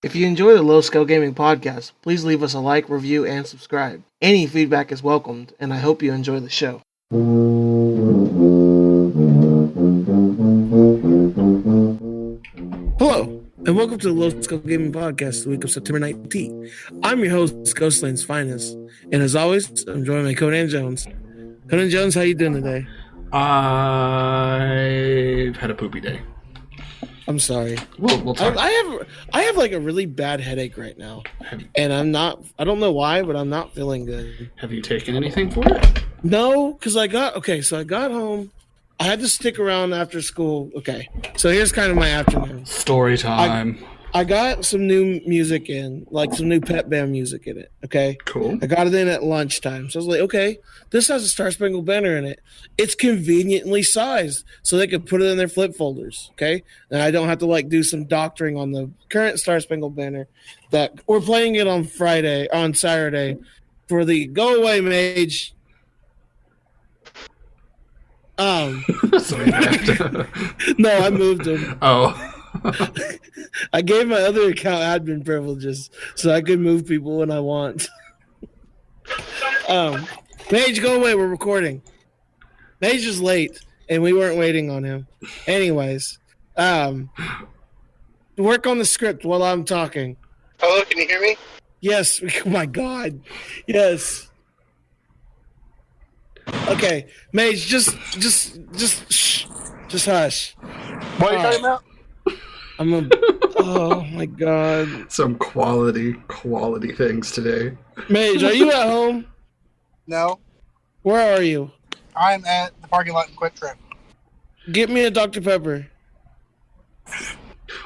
If you enjoy the Low Scale Gaming podcast, please leave us a like, review, and subscribe. Any feedback is welcomed, and I hope you enjoy the show. Hello, and welcome to the Low Scale Gaming podcast, the week of September 19th. I'm your host, Ghostland's Finest, and as always, I'm joined by Conan Jones. Conan Jones, how you doing today? I've had a poopy day. I'm sorry. We'll talk. I have like a really bad headache right now, and I don't know why, but I'm not feeling good. Have you taken anything for it? No, because I got home. I had to stick around after school. Okay, so here's kind of my afternoon. Story time. I got some new music in, like some new pep band music in it. Okay, Cool. I got it in at lunchtime, so I was like, okay, this has a Star Spangled Banner in it. It's conveniently sized, so they could put it in their flip folders. Okay, and I don't have to like do some doctoring on the current Star Spangled Banner. That we're playing it on Saturday, for the Go Away Mage. So you have to... No, I moved him. Oh. I gave my other account admin privileges so I could move people when I want. Paige, go away. We're recording. Paige is late, and we weren't waiting on him. Anyways, work on the script while I'm talking. Hello, can you hear me? Yes. Oh, my God. Yes. Okay, Mage, just shh. Just hush. What are you talking about? Oh my God. Some quality things today. Mage, are you at home? No, Where are you? I'm at the parking lot in Quick Trip. Get me a Dr. Pepper.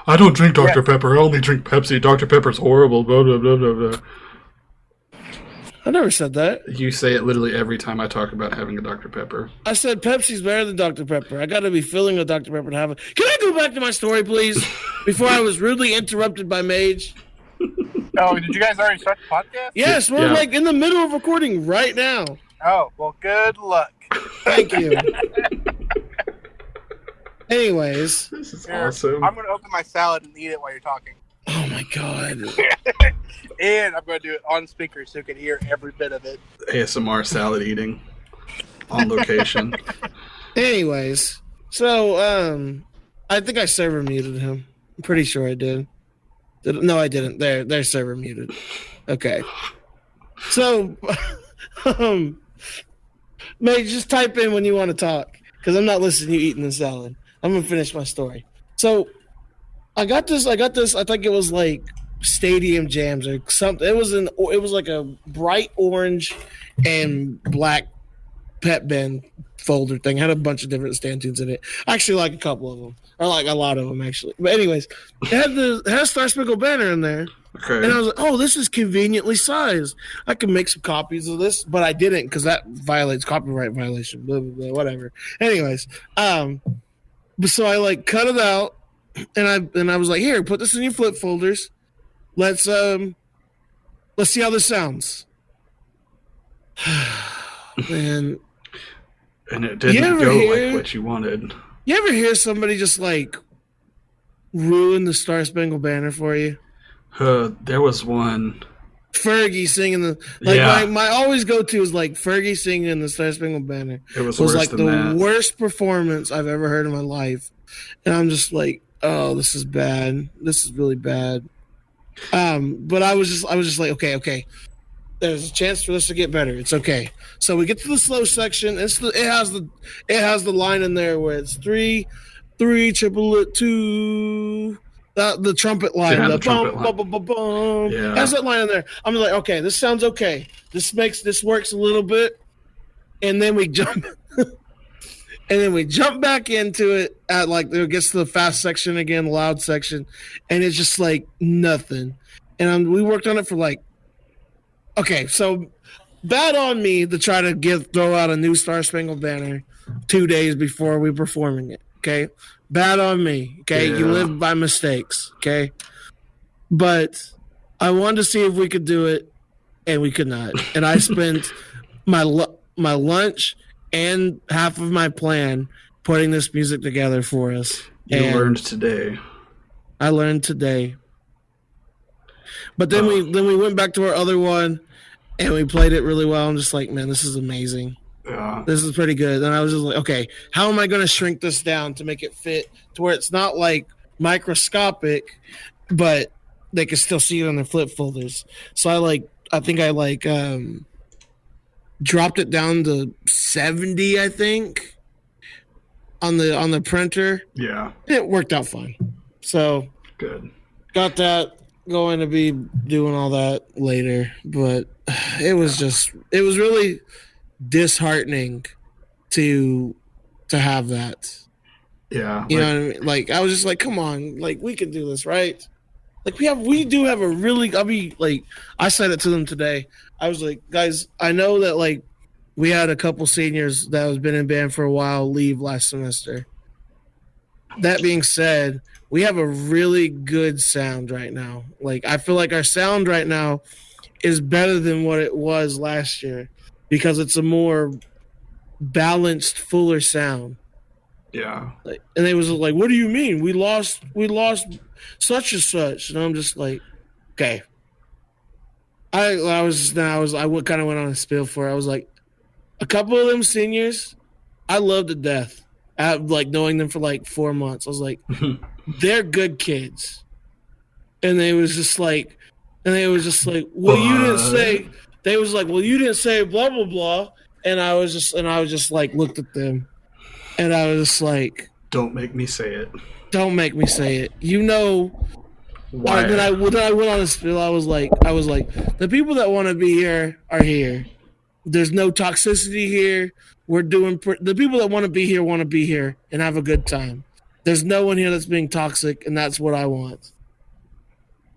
I don't drink Dr. Pepper. I only drink Pepsi. Dr. Pepper's horrible. Blah, blah, blah, blah, blah. I never said that. You say it literally every time I talk about having a Dr. Pepper. I said Pepsi's better than Dr. Pepper. I got to be filling a Dr. Pepper to have it. Can I go back to my story, please? Before I was rudely interrupted by Mage. Oh, did you guys already start the podcast? Yes, we're like in the middle of recording right now. Oh, well, good luck. Thank you. Anyways. This is Here, awesome. I'm going to open my salad and eat it while you're talking. Oh my God. And I'm going to do it on speaker so you can hear every bit of it. ASMR salad eating on location. Anyways, so I think I server muted him. I'm pretty sure I did. No, I didn't. They're server muted. Okay. So, Mate, just type in when you want to talk, because I'm not listening to you eating the salad. I'm gonna finish my story. So, I got this. I think it was like Stadium Jams or something. It was like a bright orange and black pep band folder thing. It had a bunch of different stand tunes in it. I actually like a couple of them, or like a lot of them actually. But anyways, it had Star Spangled Banner in there. Okay. And I was like, oh, this is conveniently sized. I can make some copies of this, but I didn't because that violates copyright violation. Blah, blah, blah, whatever. Anyways, so I like cut it out, and I was like, here, put this in your flip folders. Let's see how this sounds. Man. And it didn't go like what you wanted. You ever hear somebody just like ruin the Star Spangled Banner for you? There was one. Fergie singing my always go to is like Fergie singing the Star Spangled Banner. It was worse like than the that. worst performance I've ever heard in my life, and I'm just like, oh, this is bad. This is really bad. But I was just like, okay. There's a chance for this to get better. It's okay. So we get to the slow section. It has the line in there where it's 3 triple 2. The trumpet line, Yeah, the trumpet bum, line. bum, bum, bum, bum. Yeah. Has that line in there. I'm like, okay, this sounds okay. This works a little bit, and then we jump, back into it at like it gets to the fast section again, loud section, and it's just like nothing. And we worked on it for like, okay, so bad on me to try to throw out a new Star Spangled Banner 2 days before we performing it. Okay. Bad on me, okay? Yeah. You live by mistakes, okay? But I wanted to see if we could do it, and we could not. And I spent my lunch and half of my plan putting this music together for us. You learned today. I learned today. But then we went back to our other one, and we played it really well. I'm just like, man, this is amazing. Yeah. This is pretty good. And I was just like, okay, how am I going to shrink this down to make it fit to where it's not like microscopic, but they can still see it on their flip folders. So I think I dropped it down to 70, I think, on the printer. Yeah. It worked out fine. So good. Got that. Going to be doing all that later, but it was really disheartening to have that. Yeah. You know what I mean? Like, I was just like, come on, like, we can do this, right? Like, we do have a really, I said it to them today. I was like, guys, I know that, like, we had a couple seniors that has been in band for a while leave last semester. That being said, we have a really good sound right now. Like, I feel like our sound right now is better than what it was last year because it's a more balanced, fuller sound. Yeah. Like, and they was like, "What do you mean? We lost such and such?" And I'm just like, "Okay." I kind of went on a spiel for it. I was like, a couple of them seniors, I love to death. I have, like, knowing them for like 4 months. I was like, they're good kids, and they was just like, well, you didn't say. They was like, well, you didn't say blah blah blah, and I was just like looked at them. And I was just like, don't make me say it. Don't make me say it. You know, why? Then I went on a spiel. I was like, the people that want to be here are here. There's no toxicity here. The people that want to be here and have a good time. There's no one here that's being toxic, and that's what I want.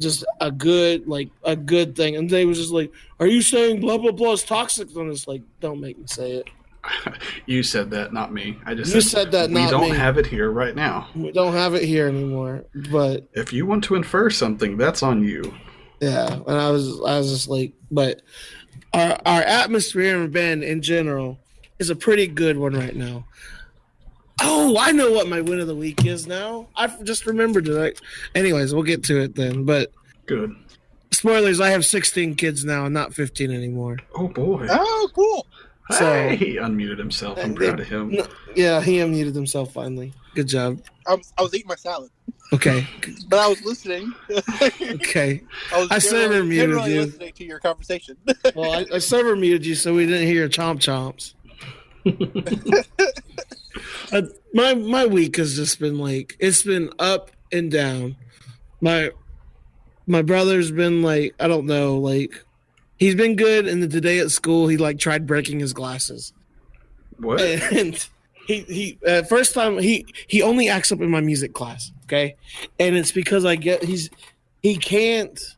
Just a good thing. And they was just like, are you saying blah blah blah is toxic? And it's like, don't make me say it. You said that, not me. I just said that, not me. We don't have it here right now. We don't have it here anymore. But if you want to infer something, that's on you. Yeah, and I was just like, but our atmosphere and band in general is a pretty good one right now. Oh, I know what my win of the week is now. I just remembered it. Anyways, we'll get to it then. But good. Spoilers: I have 16 kids now, and not 15 anymore. Oh boy! Oh, cool. So, hey, he unmuted himself. I'm proud of him. Yeah, he unmuted himself finally. Good job. I was eating my salad. Okay. But I was listening. Okay. I server muted you. Listening to your conversation. Well, I server muted you so we didn't hear your chomps. My week has just been like, it's been up and down. My brother's been like, I don't know, like, he's been good, and then today at school he like tried breaking his glasses. What? And he first time he only acts up in my music class, okay? And it's because he can't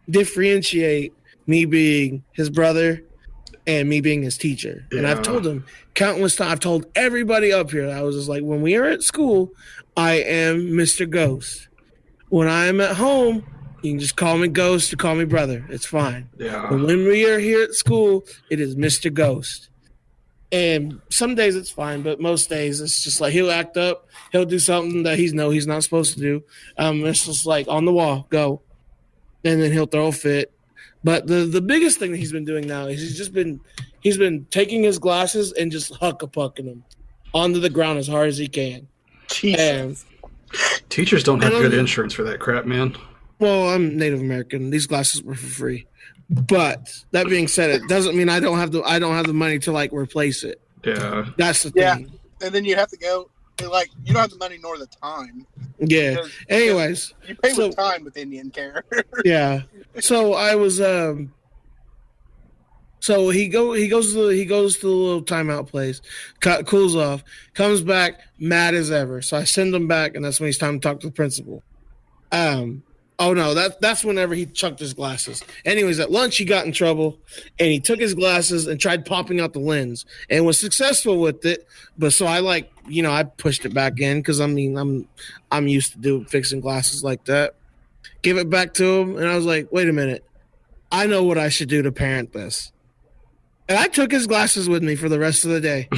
differentiate me being his brother and me being his teacher. Yeah. And I've told him countless times. I've told everybody up here. I was just like, when we are at school, I am Mr. Ghost. When I am at home, you can just call me Ghost or call me brother. It's fine. Yeah. But when we are here at school, it is Mr. Ghost. And some days it's fine, but most days it's just like he'll act up. He'll do something that he's not supposed to do. It's just like on the wall, go. And then he'll throw a fit. But the biggest thing that he's been doing now is he's been taking his glasses and just huck-a-pucking them onto the ground as hard as he can. Jesus. Teachers don't have good insurance for that crap, man. Well, I'm Native American. These glasses were for free. But that being said, it doesn't mean I don't have the money to like replace it. Yeah. That's the thing. Yeah. And then you have to go like you don't have the money nor the time. Yeah. Anyways, you pay with time with Indian Care. Yeah. So I was so he goes to the little timeout place, cools off, comes back mad as ever. So I send him back, and that's when it's time to talk to the principal. Oh no, that's whenever he chucked his glasses. Anyways, at lunch he got in trouble, and he took his glasses and tried popping out the lens, and was successful with it. But so I I pushed it back in because I'm used to fixing glasses like that. Give it back to him, and I was like, wait a minute, I know what I should do to parent this. And I took his glasses with me for the rest of the day.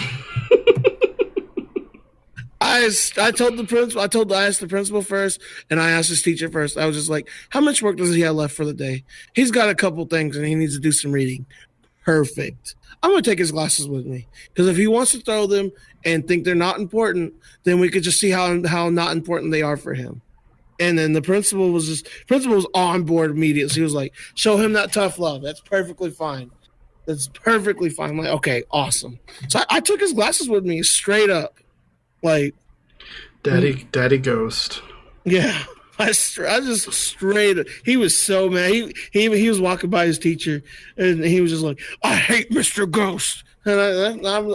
I told the principal. I asked the principal first, and I asked his teacher first. I was just like, "How much work does he have left for the day?" He's got a couple things, and he needs to do some reading. Perfect. I'm gonna take his glasses with me because if he wants to throw them and think they're not important, then we could just see how not important they are for him. And then the principal was on board immediately. He was like, "Show him that tough love. That's perfectly fine. That's perfectly fine." I'm like, okay, awesome. So I took his glasses with me straight up, like Daddy Ghost. yeah. I just straight. He was so mad. He was walking by his teacher, and he was just like, "I hate Mr. Ghost." And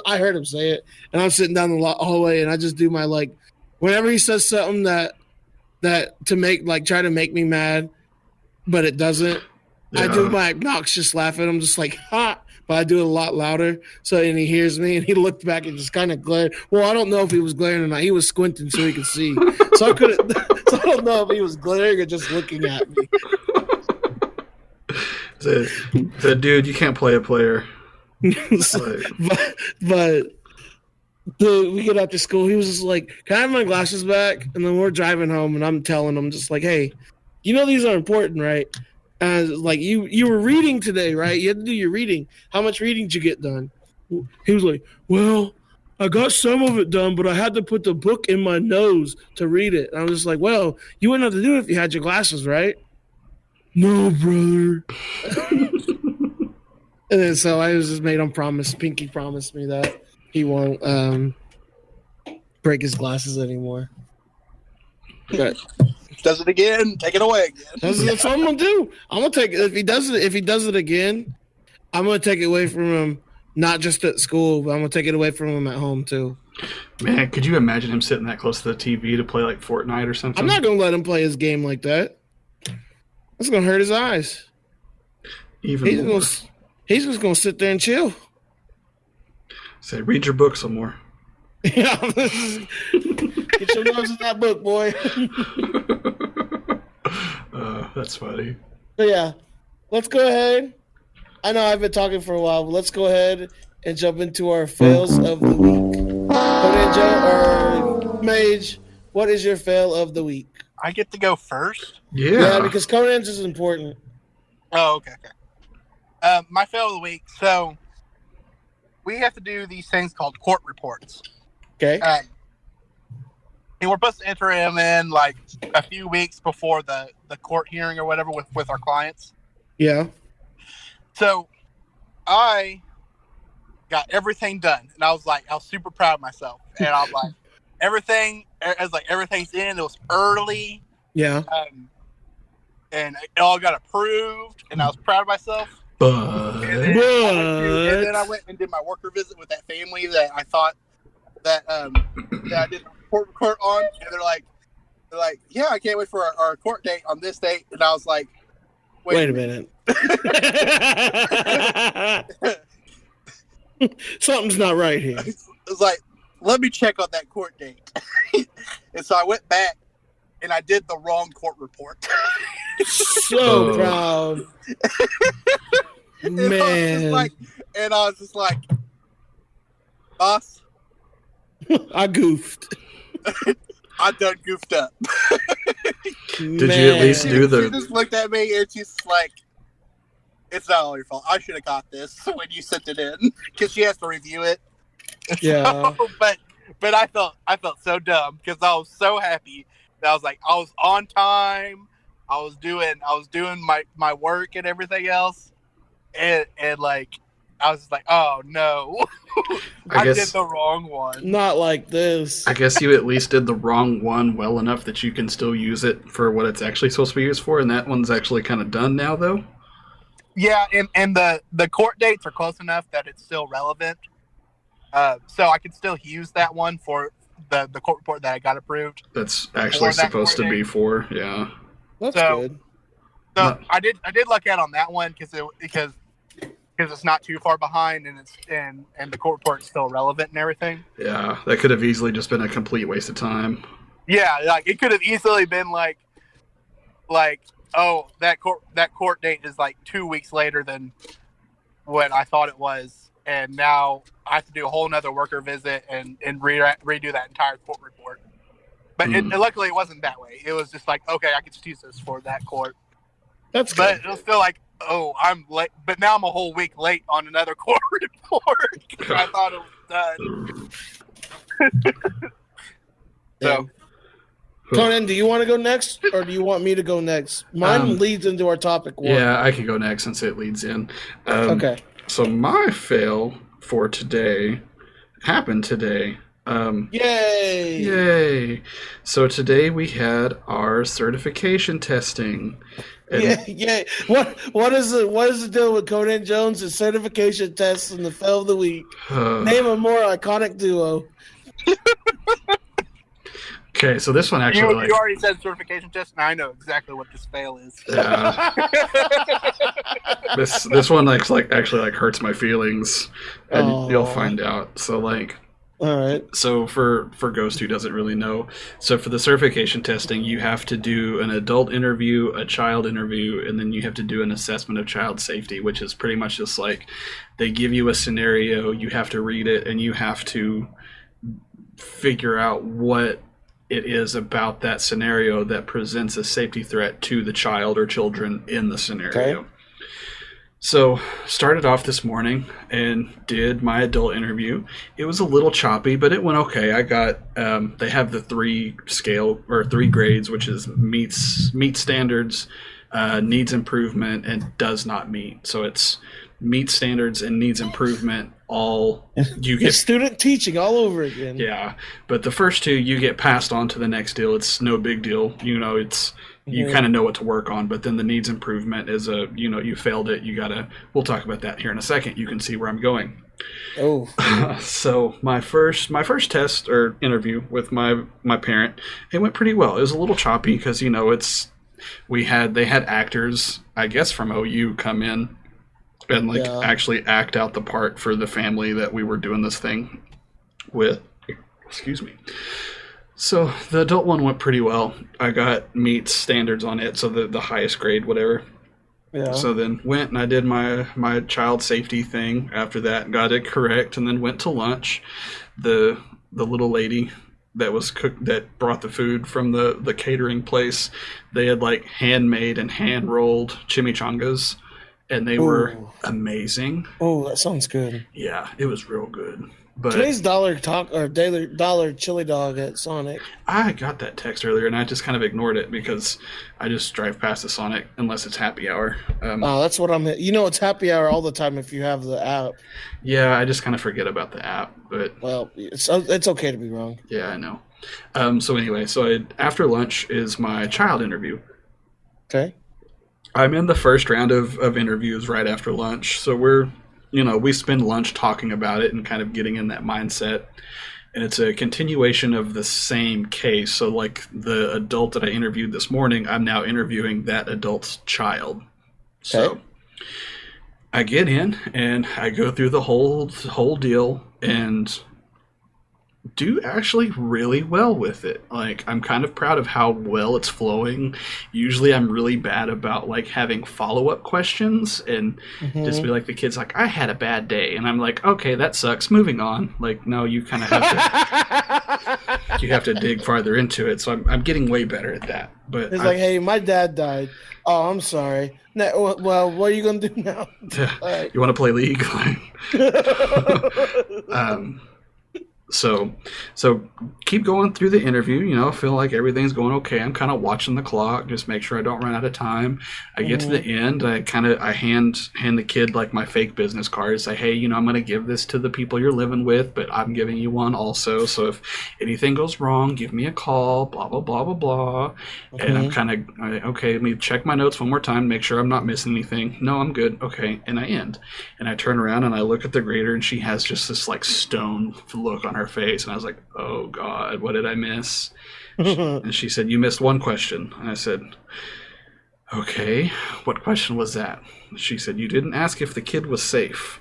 I heard him say it, and I'm sitting down the hallway, and I just do my like, whenever he says something that to make like try to make me mad, but it doesn't. Yeah. I do my obnoxious laugh at him, just like ha, but I do it a lot louder. So and he hears me, and he looked back and just kind of glared. Well, I don't know if he was glaring or not. He was squinting so he could see. So I couldn't. So I don't know if he was glaring or just looking at me. Said, dude, you can't play a player. but we get out to school. He was just like, "Can I have my glasses back?" And then we're driving home, and I'm telling him just like, "Hey, you know these are important, right? Like you were reading today, right? You had to do your reading. How much reading did you get done?" He was like, "Well, I got some of it done, but I had to put the book in my nose to read it." And I was just like, "Well, you wouldn't have to do it if you had your glasses, right?" "No, brother." And then so I was just made him promise. Pinky promised me that he won't break his glasses anymore. But does it again, take it away again. That's what I'm gonna do. I'm gonna take it if he does it again. I'm gonna take it away from him, not just at school, but I'm gonna take it away from him at home too. Man, could you imagine him sitting that close to the TV to play like Fortnite or something? I'm not gonna let him play his game like that. That's gonna hurt his eyes. He's just gonna sit there and chill. Say, read your book some more. Yeah, get your nose in that book, boy. That's funny. But yeah, let's go ahead. I know I've been talking for a while, but let's go ahead and jump into our fails of the week. Conan or Mage, what is your fail of the week? I get to go first? Yeah, because Conan's is important. Oh, okay. My fail of the week. So we have to do these things called court reports. Okay. And we're supposed to enter them in like a few weeks before the court hearing or whatever with our clients. Yeah. So I got everything done, and I was super proud of myself. And I was like, everything's in. It was early. Yeah. And it all got approved, and I was proud of myself. And then I went and did my worker visit with that family that I thought that I did a report on, and they're like, yeah, I can't wait for our court date on this date. And I was like, wait a minute. Something's not right here. It's like, let me check on that court date. And so I went back and I did the wrong court report. So proud. Man. And I was just like, boss, I goofed. I done goofed up. Did you at least do the... She just looked at me and she's like, it's not all your fault. I should have got this when you sent it in, because she has to review it. Yeah. So, but I felt so dumb because I was so happy that I was like, I was on time. I was doing my work and everything else, and like I was just like, oh no, I did the wrong one. Not like this. I guess you at least did the wrong one well enough that you can still use it for what it's actually supposed to be used for, and that one's actually kind of done now, though. Yeah, and the court dates are close enough that it's still relevant. So I can still use that one for the court report that I got approved. That's actually supposed to be for, yeah. That's good. So I did luck out on that one because it's not too far behind and the court report is still relevant and everything. Yeah, that could have easily just been a complete waste of time. Yeah, like it could have easily been like oh, that court date is like 2 weeks later than what I thought it was, and now I have to do a whole nother worker visit and redo that entire court report. But luckily, it wasn't that way. It was just like, okay, I can just use this for that court. That's But good. it was still like, oh, I'm late. But now I'm a whole week late on another court report. I thought it was done. So, Conan, do you want to go next, or do you want me to go next? Mine leads into our topic one. Yeah, I can go next since it leads in. Okay. So my fail for today happened today. Yay! Yay! So today we had our certification testing. Yeah. What is the deal with Conan Jones and certification tests and the fail of the week? Name a more iconic duo. Okay, so this one actually you already said certification test, and I know exactly what this fail is. This one actually hurts my feelings, and you'll find out. So all right. So for Ghost who doesn't really know, so for the certification testing, you have to do an adult interview, a child interview, and then you have to do an assessment of child safety, which is pretty much just like they give you a scenario, you have to read it, and you have to figure out what it is about that scenario that presents a safety threat to the child or children in the scenario. Okay. So, started off this morning and did my adult interview. It was a little choppy, but it went okay. I got, they have the 3 grades, which is meets standards, needs improvement, and does not meet. So it's meets standards and needs improvement. All you get student teaching all over again. Yeah, but the first 2 you get passed on to the next deal. It's no big deal. You kind of know what to work on, but then the needs improvement is you failed it. We'll talk about that here in a second. You can see where I'm going. Oh. So my first test or interview with my parent, it went pretty well. It was a little choppy because they had actors, I guess from OU, come in and actually act out the part for the family that we were doing this thing with. Excuse me. So the adult one went pretty well. I got meets standards on it, so the highest grade, whatever. Yeah. So then went and I did my child safety thing after that, got it correct, and then went to lunch. The little lady that brought the food from the catering place, they had handmade and hand rolled chimichangas, and they were amazing. Oh, that sounds good. Yeah, it was real good. But today's dollar chili dog at Sonic. I got that text earlier, and I just kind of ignored it because I just drive past the Sonic unless it's happy hour. That's what it's happy hour all the time if you have the app. Yeah, I just kind of forget about the app. But it's okay to be wrong. Yeah, I know. So anyway, after lunch is my child interview. Okay. I'm in the first round of interviews right after lunch, so we spend lunch talking about it and kind of getting in that mindset. And it's a continuation of the same case. So the adult that I interviewed this morning, I'm now interviewing that adult's child. Okay. So I get in and I go through the whole deal and do actually really well with it. I'm kind of proud of how well it's flowing. Usually I'm really bad about having follow-up questions and just be the kid's I had a bad day, and I'm okay, that sucks, moving on. No, you kind of have to you have to dig farther into it. So I'm getting way better at that. But it's hey, my dad died. Oh, I'm sorry. Well, what are you gonna do now? Right. You want to play League? So keep going through the interview, feel like everything's going okay. I'm kind of watching the clock, just make sure I don't run out of time. I get to the end, I hand the kid my fake business card, say, hey, I'm going to give this to the people you're living with, but I'm giving you one also. So if anything goes wrong, give me a call, blah, blah, blah, blah, blah. And I'm kind of, okay, let me check my notes one more time, make sure I'm not missing anything. No, I'm good. Okay. And I end. And I turn around and I look at the grader, and she has just this stone look on her face, and I was like, oh God, what did I miss? And she said, you missed one question. And I said, okay, what question was that? She said, you didn't ask if the kid was safe.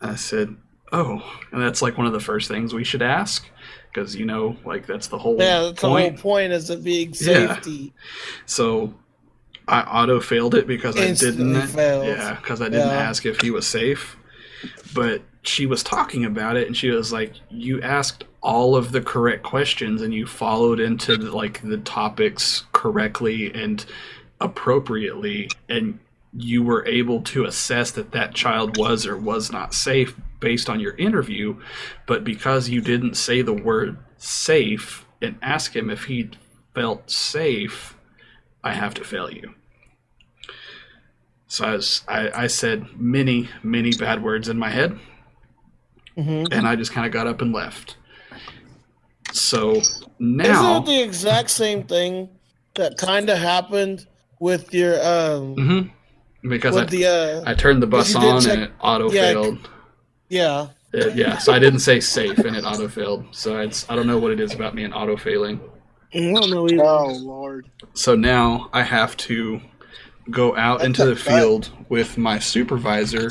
I said, oh, and that's one of the first things we should ask, because that's the whole point. The whole point is it being safety. Yeah. So I auto failed it because Instantly I didn't failed. Yeah, because I didn't ask if he was safe. But she was talking about it, and she was like, you asked all of the correct questions and you followed into the topics correctly and appropriately, and you were able to assess that child was or was not safe based on your interview. But because you didn't say the word safe and ask him if he felt safe, I have to fail you. So I said many, many bad words in my head, and I just kind of got up and left. So now... Isn't it the exact same thing that kind of happened with your... Because with I turned the bus on and it auto-failed. Yeah. So I didn't say safe and it auto-failed. So I don't know what it is about me and auto-failing. I don't know either. Oh, Lord. So now I have to go out into the field with my supervisor,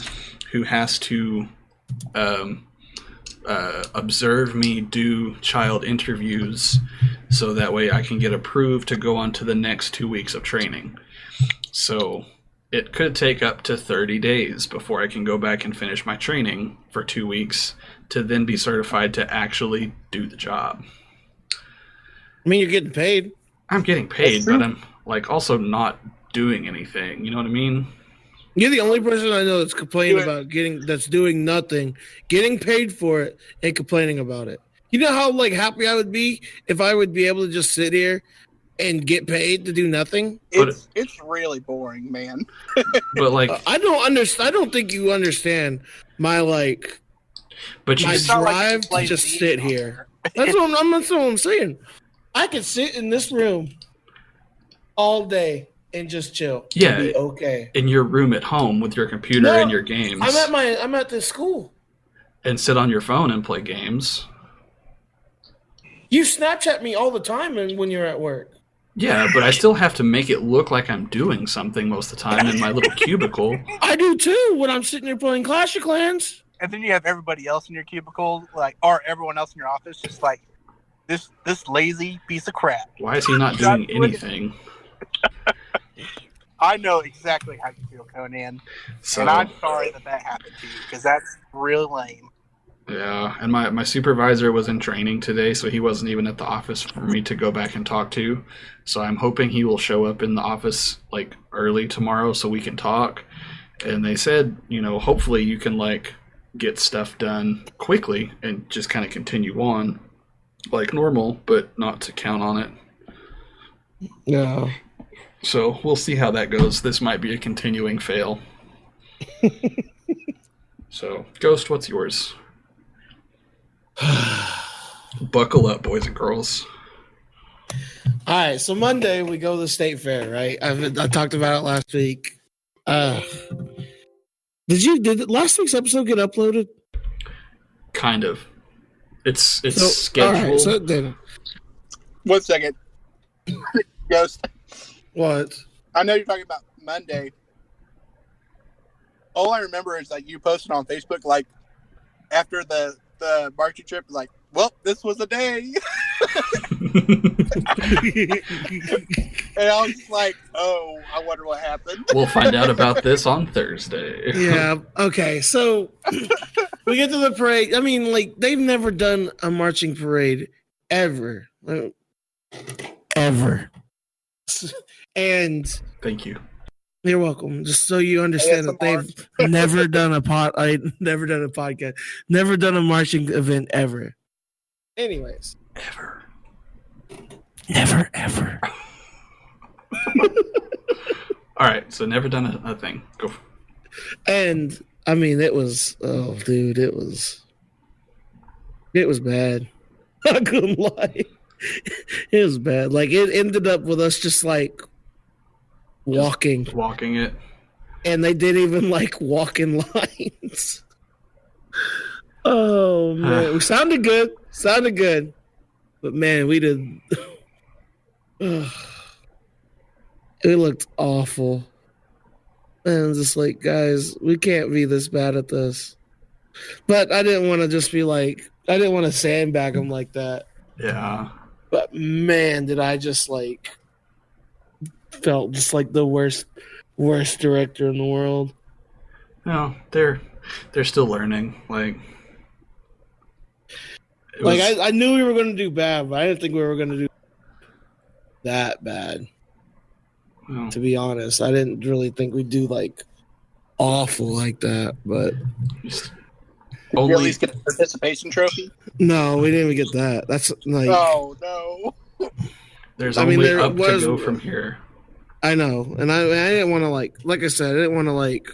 who has to observe me do child interviews, so that way I can get approved to go on to the next 2 weeks of training. So it could take up to 30 days before I can go back and finish my training for 2 weeks to then be certified to actually do the job. I mean, you're getting paid. I'm getting paid, but I'm also not doing anything. You know what I mean? You're the only person I know that's complaining about that's doing nothing, getting paid for it, and complaining about it. You know how happy I would be if I would be able to just sit here and get paid to do nothing? It's really boring, man. But I don't understand. I don't think you understand my but my drive to just sit here. That's what I'm saying. I could sit in this room all day and just chill. Yeah, be okay. In your room at home with your computer and your games. I'm at the school. And sit on your phone and play games. You Snapchat me all the time when you're at work. Yeah, but I still have to make it look like I'm doing something most of the time in my little cubicle. I do too when I'm sitting there playing Clash of Clans. And then you have everybody else in your cubicle, or everyone else in your office, just like this lazy piece of crap. Why is he not doing anything? I know exactly how you feel, Conan. So, and I'm sorry that happened to you, because that's really lame. Yeah, and my supervisor was in training today, so he wasn't even at the office for me to go back and talk to. So I'm hoping he will show up in the office early tomorrow so we can talk. And they said, hopefully you can get stuff done quickly and just kind of continue on like normal, but not to count on it. Yeah. So we'll see how that goes. This might be a continuing fail. So, Ghost, what's yours? Buckle up, boys and girls. All right, so Monday we go to the state fair, right? I talked about it last week. Did last week's episode get uploaded? Kind of. It's scheduled. All right, so then, 1 second. Ghost. What? I know you're talking about Monday. All I remember is you posted on Facebook after the marketing trip, well, this was a day. And I was just oh, I wonder what happened. We'll find out about this on Thursday. Yeah. Okay. So we get to the parade. I mean, they've never done a marching parade ever. Ever. And thank you. You're welcome. Just so you understand that they've never done a never done a podcast, never done a marching event ever. Anyways. Ever. Never, ever. All right, so never done a thing. Go. And I mean, it was it was bad. I couldn't lie. It was bad. It ended up with us just walking it, and they didn't even walk in lines. Oh man, we sounded good, but man, we did. It looked awful, and just guys, we can't be this bad at this. But I didn't want to just be I didn't want to sandbag them like that. Yeah. But man, did I just felt just the worst director in the world. No, they're They're still learning. Like, I knew we were going to do bad, but I didn't think we were going to do that bad. well, To be honest, I didn't really think we'd do like awful like that. But just Did you at least get a participation trophy? no, we didn't even get that. That's like, Oh no. there's I mean, only there up was- to go from here. I know, and I didn't want to like I said, I didn't want to like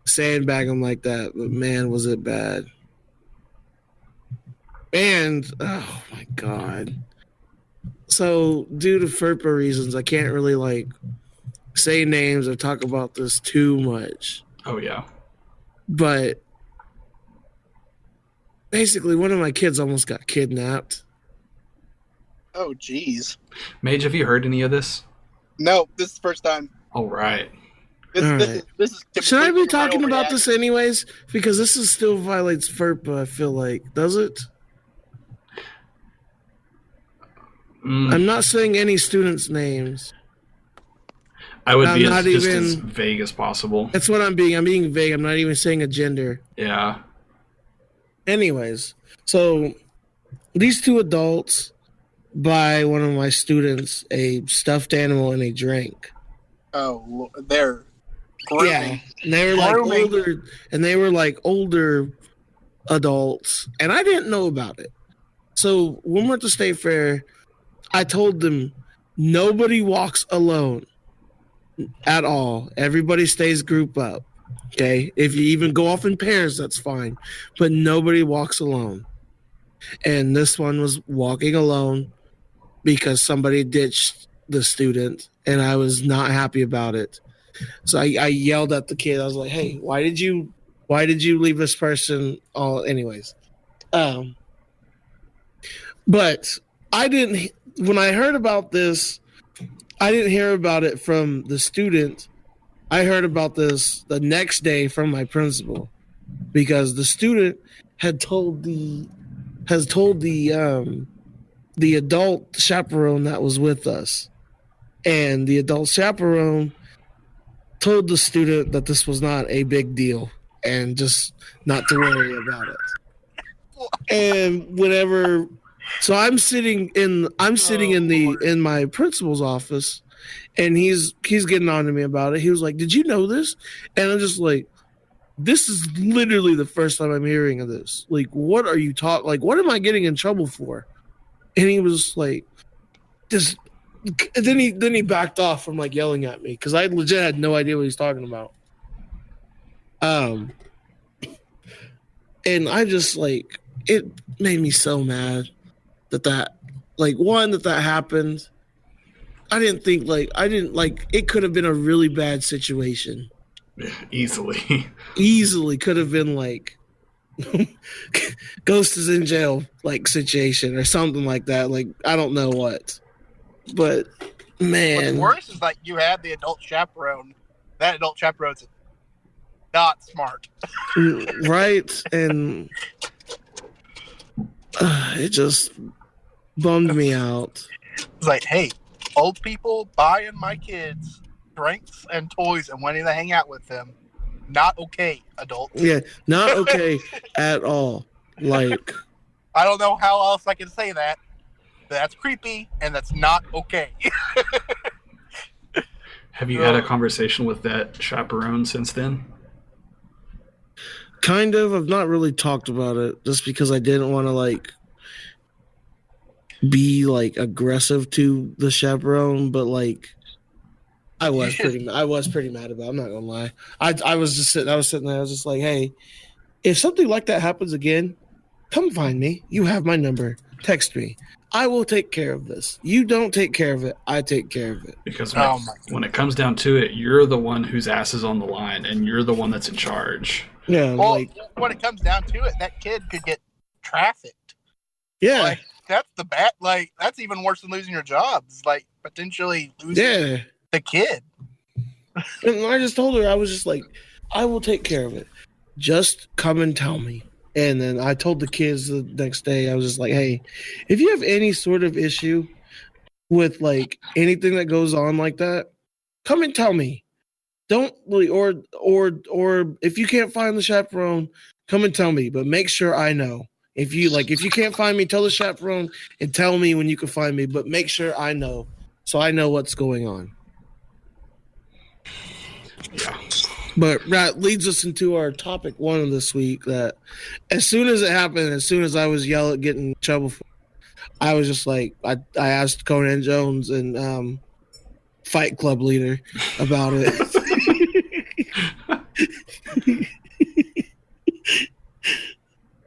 sandbag him like that. But man, was it bad! And oh my god. So due to FERPA reasons, I can't really like say names or talk about this too much. Oh yeah. But basically, one of my kids almost got kidnapped. Oh jeez. Mage, have you heard any of this? No, this is the first time. All right. This All is right. this is. Should I be completely talking my about overreaction. this anyways? Because this is still violates FERPA, I feel like. Does it? I'm not saying any students' names. I would I'm be not just even- as vague as possible. That's what I'm being. I'm being vague. I'm not even saying a gender. Yeah. Anyways, so these two adults buy one of my students a stuffed animal and a drink. Oh, they're grooming. Yeah, and they were like Grooming. older, and they were like older adults, and I didn't know about it. So when we're at the state fair, I told them nobody walks alone at all. Everybody stays group up. Okay, if you even go off in pairs, that's fine, but nobody walks alone. And this one was walking alone because somebody ditched the student, and I was not happy about it. So I yelled at the kid. I was like, "Hey, why did you leave this person?" All anyways, but I didn't. When I heard about this, I didn't hear about it from the student. I heard about this the next day from my principal, because the student had told the adult chaperone that was with us, and the adult chaperone told the student that this was not a big deal and just not to worry about it. And whenever, so I'm sitting in my principal's office, and he's getting on to me about it. He was like, "Did you know this?" And I'm just like, "This is literally the first time I'm hearing of this. Like, what are you talking? Like, what am I getting in trouble for?" And he was like, "Just." And then he backed off from like yelling at me because I legit had no idea what he's talking about. And I just like, it made me so mad that happened. I didn't think it could have been a really bad situation. Easily. Easily could have been like Ghost is in jail like situation or something like that. Like, I don't know what. But man, What's worse is like you had the adult chaperone. That adult chaperone's not smart. right? And it just bummed me out. It's like, hey, old people buying my kids drinks and toys and wanting to hang out with them. Not okay, adults. Yeah, not okay at all. Like, I don't know how else I can say that. That's creepy and that's not okay. Have you had a conversation with that chaperone since then? kind of. I've not really talked about it just because I didn't want to like be like aggressive to the chaperone, but like I was pretty mad about it, I'm not gonna lie. I was sitting there, I was just like, hey, if something like that happens again, come find me. You have my number. Text me. I will take care of this. You don't take care of it, I take care of it. Because when it comes down to it, you're the one whose ass is on the line, and you're the one that's in charge. Yeah, Well, like, when it comes down to it, that kid could get trafficked. yeah, Like, that's the bad. Like, that's even worse than losing your job. It's like potentially losing the kid. And I just told her, I was just like, I will take care of it. Just come and tell me. And then I told the kids the next day, I was just like, hey, if you have any sort of issue with like anything that goes on like that, come and tell me. don't really, or if you can't find the chaperone, come and tell me, but make sure I know. If you can't find me, tell the chaperone and tell me when you can find me, but make sure I know so I know what's going on. Yeah. But that leads us into our topic one of this week. That as soon as it happened, as soon as I was getting in trouble for, I was just like, I asked Conan Jones and Fight Club leader about it.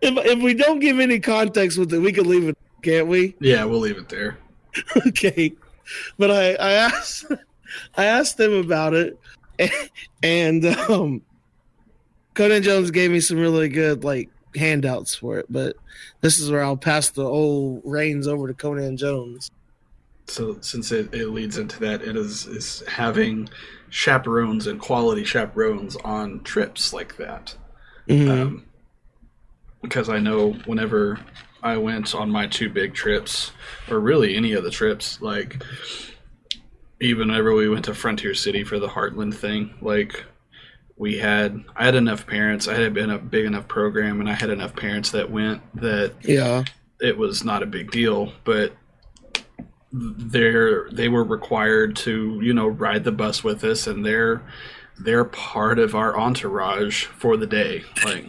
If we don't give any context with it, we can leave it, can't we? Yeah, we'll leave it there. Okay, but I asked them about it, and Conan Jones gave me some really good like handouts for it. But this is where I'll pass the old reins over to Conan Jones. So since it leads into that, it is having chaperones and quality chaperones on trips like that. Mm-hmm. Because I know whenever I went on my 2 big trips, or really any of the trips, like even whenever we went to Frontier City for the Heartland thing, like I had enough parents, I had been a big enough program, and I had enough parents that went that it was not a big deal, but they were required to, ride the bus with us, and they're part of our entourage for the day. Like,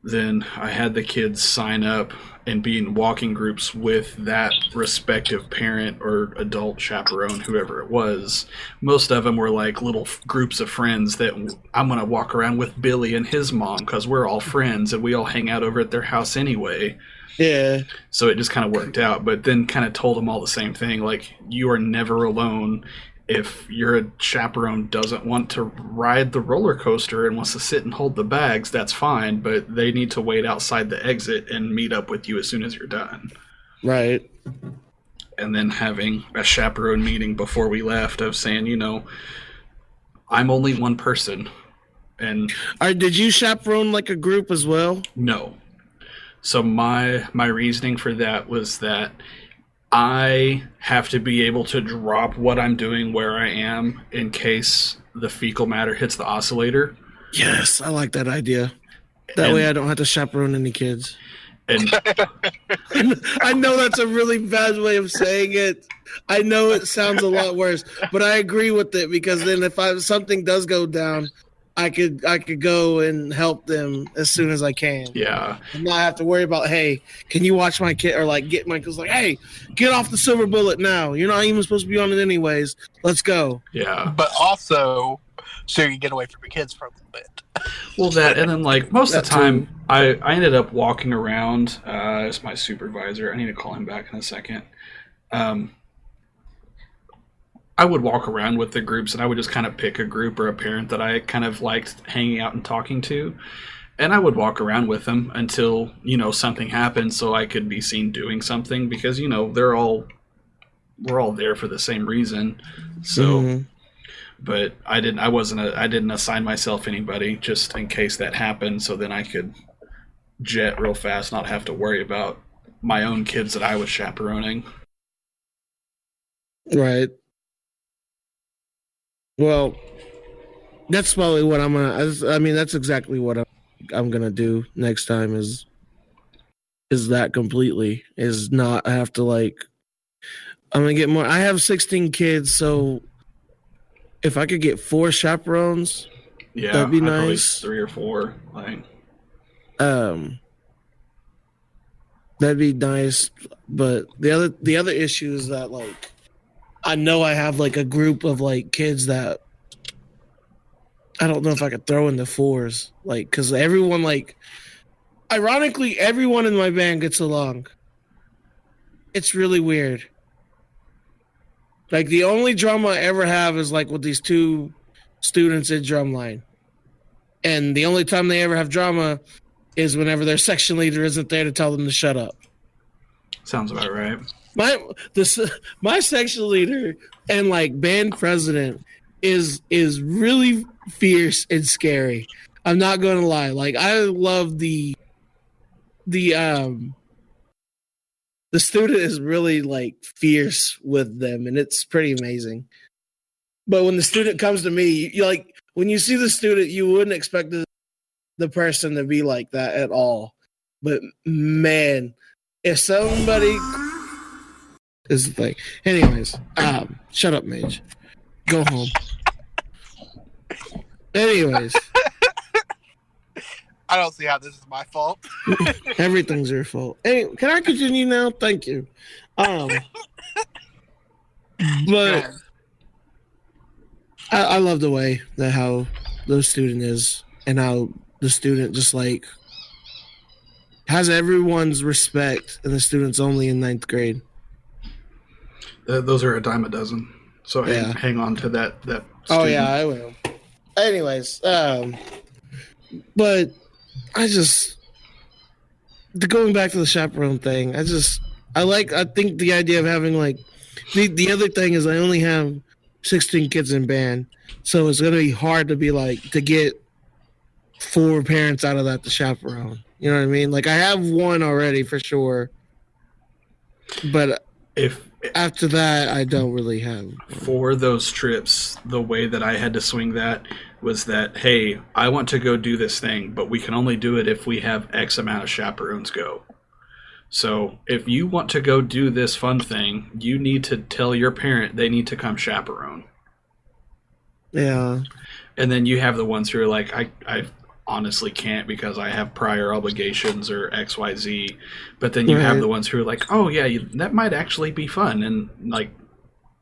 then I had the kids sign up and be in walking groups with that respective parent or adult chaperone, whoever it was. Most of them were like little groups of friends that I'm going to walk around with Billy and his mom because we're all friends and we all hang out over at their house anyway. Yeah. So it just kind of worked out, but then kind of told them all the same thing. Like, you are never alone. If your chaperone doesn't want to ride the roller coaster and wants to sit and hold the bags, that's fine, but they need to wait outside the exit and meet up with you as soon as you're done. Right. And then having a chaperone meeting before we left of saying, I'm only one person. And did you chaperone like a group as well? No. So my reasoning for that was that I have to be able to drop what I'm doing where I am in case the fecal matter hits the oscillator. Yes, I like that idea. That way I don't have to chaperone any kids. And I know that's a really bad way of saying it. I know it sounds a lot worse, but I agree with it because then if something does go down, I could go and help them as soon as I can. Yeah. And not have to worry about, hey, can you watch my kid, or like get my kids, like, hey, get off the silver bullet now. You're not even supposed to be on it anyways. Let's go. Yeah. But also, so you get away from your kids for a little bit. Well, that, and then like most of the time, I ended up walking around as my supervisor. I need to call him back in a second. I would walk around with the groups, and I would just kind of pick a group or a parent that I kind of liked hanging out and talking to. And I would walk around with them until, something happened so I could be seen doing something because, we're all there for the same reason. So, but I didn't assign myself anybody just in case that happened. So then I could jet real fast, not have to worry about my own kids that I was chaperoning. Right. Well, that's probably what I'm gonna. I mean, that's exactly what I'm gonna do next time. Is that completely? Is not have to like. I'm gonna get more. I have 16 kids, so if I could get 4 chaperones, that'd be nice. 3 or 4, like. That'd be nice. But the other issue is that like. I know I have like a group of like kids that I don't know if I could throw in the 4s, like, because everyone, like, ironically, everyone in my band gets along. It's really weird. Like, the only drama I ever have is like with these 2 students in drumline, and the only time they ever have drama is whenever their section leader isn't there to tell them to shut up. Sounds about right. My section leader and like band president is really fierce and scary. I'm not going to lie. Like, I love the student is really like fierce with them, and it's pretty amazing. But when the student comes to me, you like when you see the student, you wouldn't expect the person to be like that at all. But man, if somebody is like, anyways, shut up, Mage. Go home. Anyways, I don't see how this is my fault. everything's your fault. Hey, can I continue now? Thank you. But I love the way that how the student is and how the student just like has everyone's respect, and the student's only in 9th grade. Those are a dime a dozen. So hang on to that. Oh yeah, I will. Anyways, but I just going back to the chaperone thing. I think the idea of having like the other thing is I only have 16 kids in band, so it's gonna be hard to be like to get 4 parents out of that to chaperone. You know what I mean? Like I have one already for sure, but if after that I don't really have one. For those trips, the way that I had to swing that was that, hey, I want to go do this thing, but we can only do it if we have X amount of chaperones go. So if you want to go do this fun thing, you need to tell your parent they need to come chaperone. Yeah. And then you have the ones who are like, I honestly can't because I have prior obligations or XYZ. But then you have the ones who are like, oh yeah, that might actually be fun. And like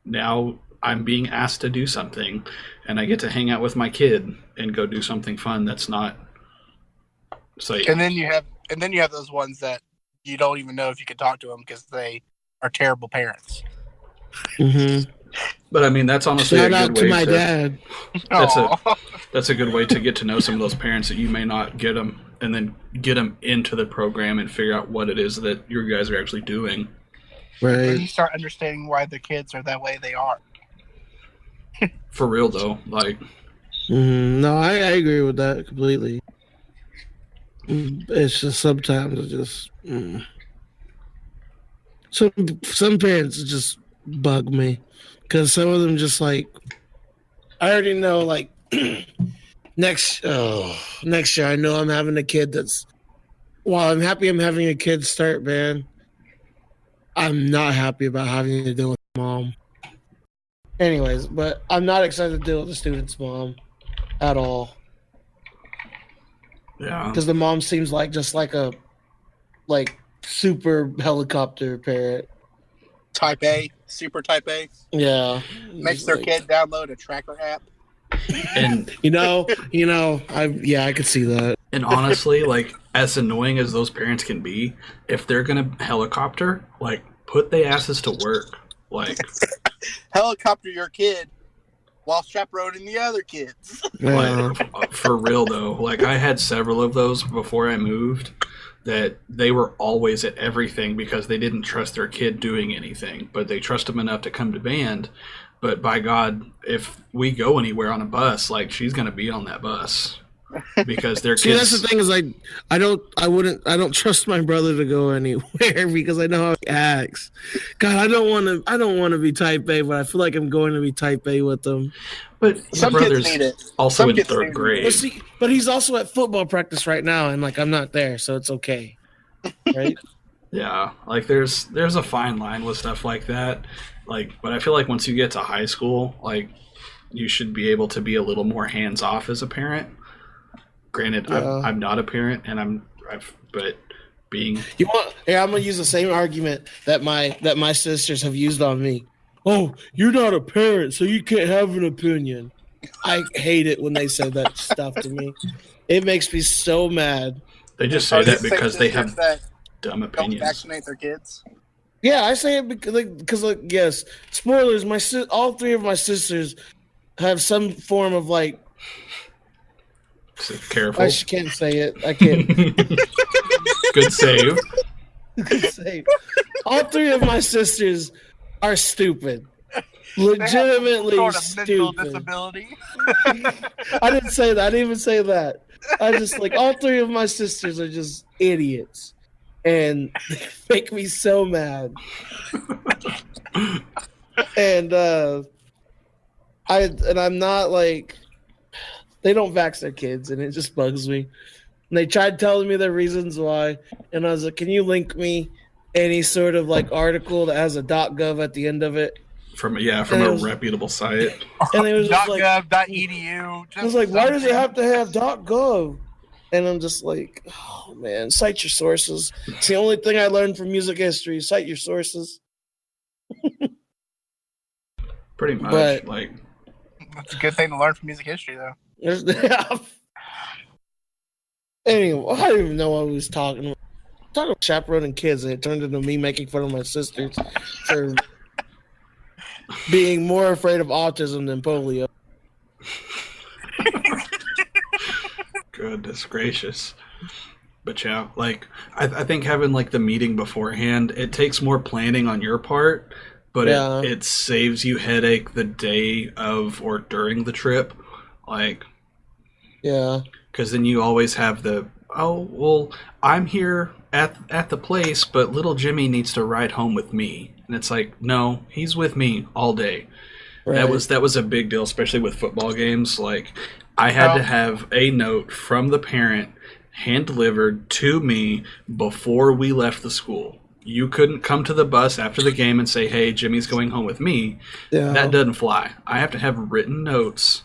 now I'm being asked to do something and I get to hang out with my kid and go do something fun that's not. So, and then you have those ones that you don't even know if you can talk to them because they are terrible parents. Mm-hmm. But I mean, that's honestly shout a good out to way my dad. That's a good way to get to know some of those parents that you may not get them, and then get them into the program and figure out what it is that you guys are actually doing. Right. And you start understanding why the kids are that way they are. For real though, like. No, I agree with that completely. It's just sometimes it just some parents just bug me because some of them just like I already know like next year I know I'm having a kid that's while I'm happy I'm having a kid start band, I'm not happy about having to deal with mom. Anyways, but I'm not excited to deal with the student's mom at all. Yeah, because the mom seems like just like a super helicopter parent. Type A, super type A. Yeah, makes their kid download a tracker app. And I could see that. And honestly, like as annoying as those parents can be, if they're gonna helicopter, like put their asses to work. Like helicopter your kid while chaperoning the other kids. Yeah. Like, for real though, like I had several of those before I moved that they were always at everything because they didn't trust their kid doing anything, but they trust them enough to come to band. But by God, if we go anywhere on a bus, like she's going to be on that bus because their See, kids. That's the thing is I don't trust my brother to go anywhere because I know how he acts. God, I don't want to be type A, but I feel like I'm going to be type A with them. But some brother's kids need it. Also some in 3rd grade. But he's also at football practice right now, and like I'm not there, so it's okay, right? Yeah, like there's a fine line with stuff like that. Like, but I feel like once you get to high school, like you should be able to be a little more hands off as a parent. Granted, yeah. I'm not a parent, and but being I'm gonna use the same argument that my sisters have used on me. Oh, you're not a parent, so you can't have an opinion. I hate it when they say that stuff to me. It makes me so mad. They just say that because they have dumb opinions. Don't vaccinate their kids. Yeah, I say it because yes, spoilers. All 3 of my sisters have some form of like. Careful. I can't say it. I can't. Good save. Good save. All 3 of my sisters are stupid. Legitimately sort of stupid. Mental disability. I didn't say that. I didn't even say that. I just like all 3 of my sisters are just idiots, and they make me so mad. And I'm not like, they don't vax their kids, and it just bugs me. And they tried telling me the reasons why, and I was like, "Can you link me any sort of like article that has a .gov at the end of it?" From And a it was, reputable site. and it was just like, .gov.edu. I was like, "Why does it have to have .gov?" And I'm just like, "Oh man, cite your sources." It's the only thing I learned from music history. Cite your sources. Pretty much, But- like That's a good thing to learn from music history, though. Anyway, I don't even know what I was talking about. Talking about chaperoning kids, and it turned into me making fun of my sisters for being more afraid of autism than polio. goodness gracious. But yeah, like I think having like the meeting beforehand, it takes more planning on your part, but Yeah. it saves you headache the day of or during the trip. Like, Yeah. because then you always have the, oh, well, I'm here at the place, but little Jimmy needs to ride home with me. And it's like, no, he's with me all day. Right. That was a big deal, especially with football games. Like, I had to have a note from the parent hand delivered to me before we left the school. You couldn't come to the bus after the game and say, hey, Jimmy's going home with me. Yeah. That doesn't fly. I have to have written notes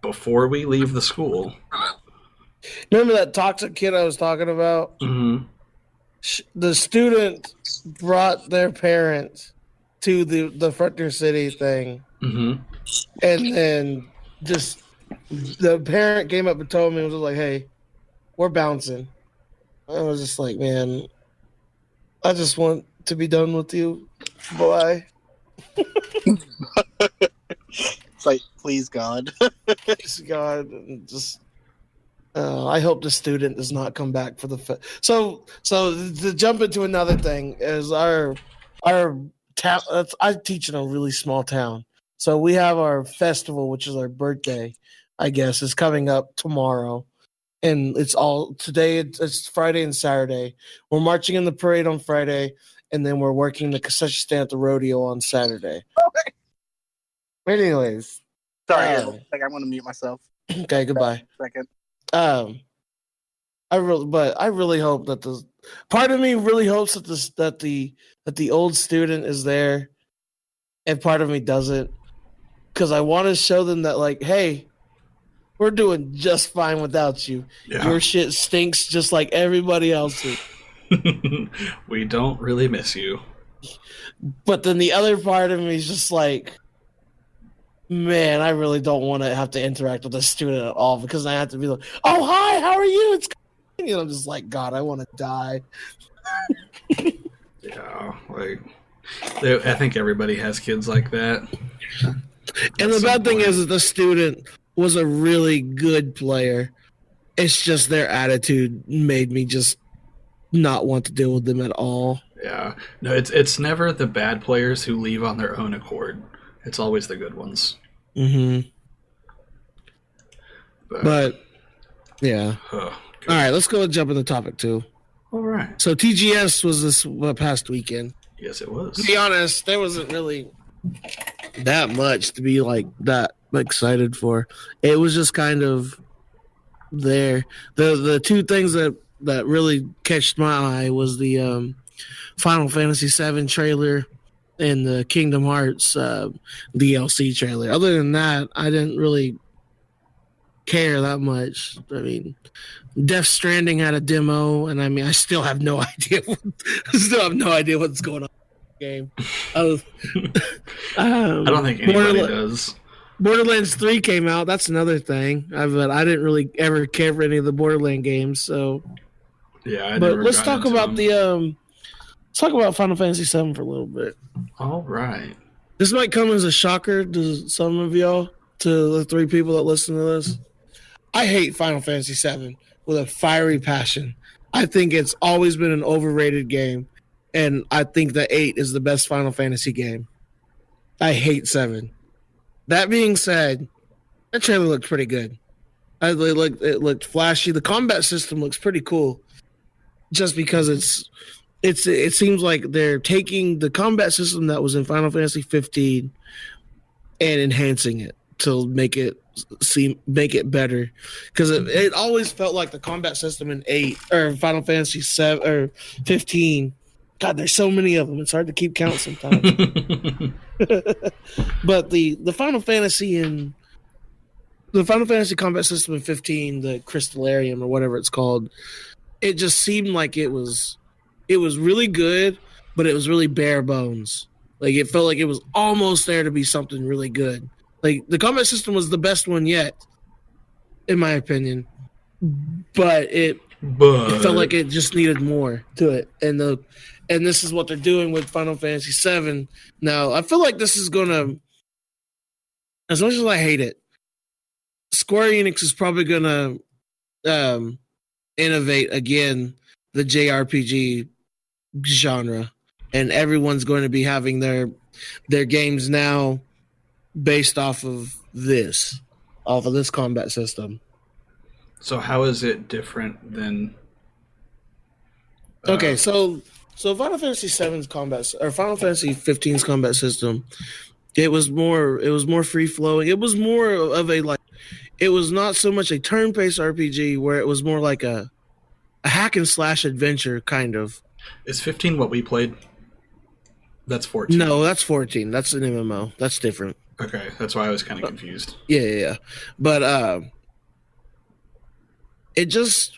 before we leave the school. Remember that toxic kid I was talking about? Mm-hmm. The student brought their parent to the Frontier City thing. Mm-hmm. And then just the parent came up and told me, it was like, hey, we're bouncing. I was just like, man, I just want to be done with you. Bye. It's like, please, God. Please, God. Just, I hope the student does not come back for the so to jump into another thing is our town. I teach in a really small town, so we have our festival, which is our birthday. I guess is coming up tomorrow, and it's all today. It's Friday and Saturday. We're marching in the parade on Friday, and then we're working the concession stand at the rodeo on Saturday. Anyways, Sorry, I'm going to mute myself. okay, goodbye. Second. I really hope that the part of me really hopes that the old student is there, and part of me doesn't, because I want to show them that, like, hey, we're doing just fine without you. Yeah. Your shit stinks just like everybody else's. We don't really miss you. But then the other part of me is just like, man, I really don't want to have to interact with a student at all, because I have to be like, oh, hi, how are you? It's and I'm just like, God, I want to die. Yeah, like I think everybody has kids like that. And the bad thing is that the student was a really good player. It's just their attitude made me just not want to deal with them at all. Yeah, no, it's never the bad players who leave on their own accord. It's always the good ones. Mm-hmm. But yeah. All right, let's go and jump into topic 2. All right. So TGS was this past weekend. Yes, it was. To be honest, there wasn't really that much to be like that excited for. It was just kind of there. The two things that really catched my eye was the Final Fantasy VII trailer and the Kingdom Hearts DLC trailer. Other than that, I didn't really care that much. I mean, Death Stranding had a demo, and I mean, I still have no idea. What's going on in the game. I don't think anybody does. Borderlands 3 came out. That's another thing. But I didn't really ever care for any of the Borderlands games. So yeah, but let's talk about let's talk about Final Fantasy VII for a little bit. All right. This might come as a shocker to some of y'all, to the 3 people that listen to this. I hate Final Fantasy VII with a fiery passion. I think it's always been an overrated game, and I think that 8 is the best Final Fantasy game. I hate 7. That being said, that trailer looked pretty good. It looked flashy. The combat system looks pretty cool, just because it seems like they're taking the combat system that was in Final Fantasy 15 and enhancing it to make it better, because it always felt like the combat system in 8 or Final Fantasy 7 or 15. God, there's so many of them. It's hard to keep count sometimes. But the Final Fantasy combat system in 15, the Crystallarium or whatever it's called, it just seemed like it was really good, but it was really bare bones. Like, it felt like it was almost there to be something really good. Like, the combat system was the best one yet, in my opinion, but it felt like it just needed more to it. And this is what they're doing with Final Fantasy VII. Now, I feel like this is gonna, as much as I hate it, Square Enix is probably gonna innovate again the JRPG genre, and everyone's going to be having their games now based off of this combat system. So how is it different than? Okay, so Final Fantasy VII's combat, or Final Fantasy 15's combat system, it was more free flowing. It was more of a, like, it was not so much a turn-based RPG where it was more like a hack and slash adventure kind of. Is 15 what we played? That's 14. No, that's 14. That's an MMO. That's different. Okay, that's why I was kind of confused. Yeah. But it's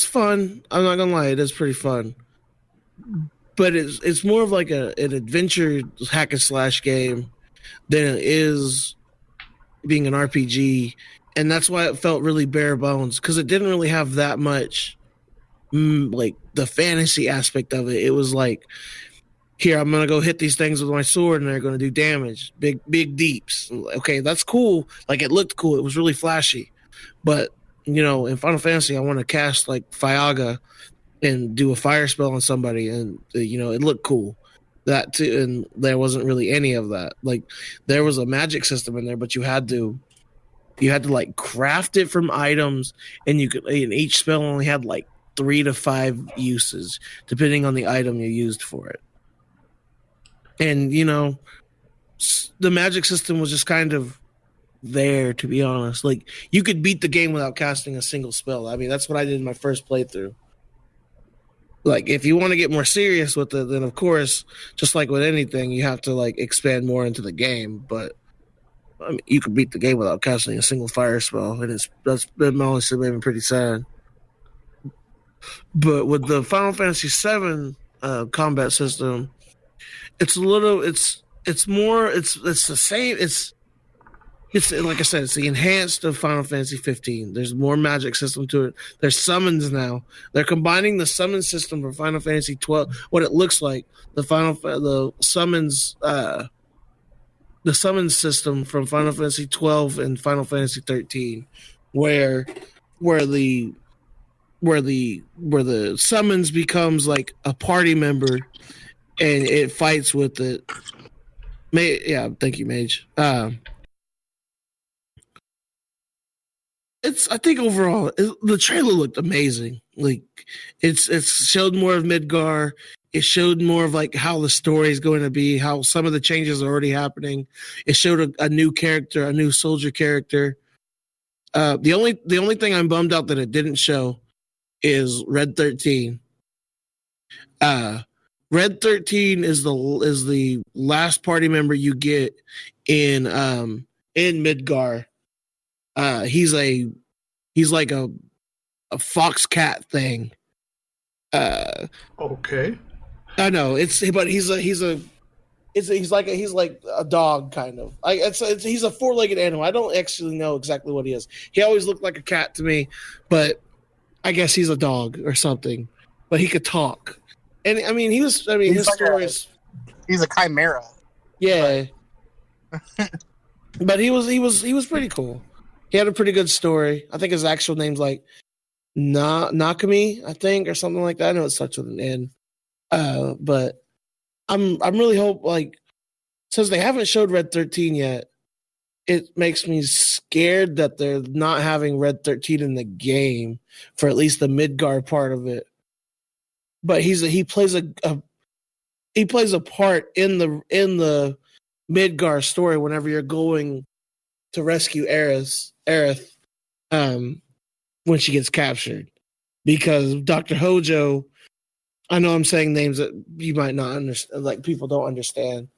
fun. I'm not gonna lie, it is pretty fun. But it's more of like an adventure hack and slash game than it is being an RPG, and that's why it felt really bare bones, because it didn't really have that much like the fantasy aspect of it. It was like, here, I'm gonna go hit these things with my sword and they're gonna do damage, big deeps. Okay, that's cool. Like, it looked cool, it was really flashy. But in Final Fantasy, I want to cast like Fyaga and do a fire spell on somebody, and it looked cool. That too, and there wasn't really any of that. Like, there was a magic system in there, but you had to like craft it from items, and each spell only had like 3 to 5 uses depending on the item you used for it. And the magic system was just kind of there, to be honest. Like, you could beat the game without casting a single spell. I mean, that's what I did in my first playthrough. Like, if you want to get more serious with it, then of course, just like with anything, you have to like expand more into the game. But I mean, you could beat the game without casting a single fire spell, and that's been honestly made me pretty sad. But with the Final Fantasy VII combat system, it's the same. It's like I said, it's the enhanced of Final Fantasy 15. There's more magic system to it. There's summons now. They're combining the summon system from Final Fantasy 12. What it looks like, the summons system from Final Fantasy 12 and Final Fantasy 13, where the summons becomes like a party member, and it fights with it. Thank you, Mage. I think overall the trailer looked amazing. Like, it's showed more of Midgar. It showed more of like how the story is going to be, how some of the changes are already happening. It showed a new character, a new soldier character. The only thing I'm bummed out that it didn't show is Red 13. Red 13 is the last party member you get in Midgar. He's like a fox cat thing. Okay. I know he's like a dog kind of. He's a 4-legged animal. I don't actually know exactly what he is. He always looked like a cat to me, but I guess he's a dog or something. But he could talk, and I mean his like stories. He's a chimera. Yeah, but he was pretty cool. He had a pretty good story. I think his actual name's like Nakami, I think, or something like that. I know it starts with an N. But I'm really hope, like, since they haven't showed Red 13 yet, it makes me scared that they're not having Red 13 in the game for at least the Midgar part of it. But he plays a part in the Midgar story whenever you're going to rescue Aerith, when she gets captured. Because Dr. Hojo, I know I'm saying names that you might not understand, like people don't understand,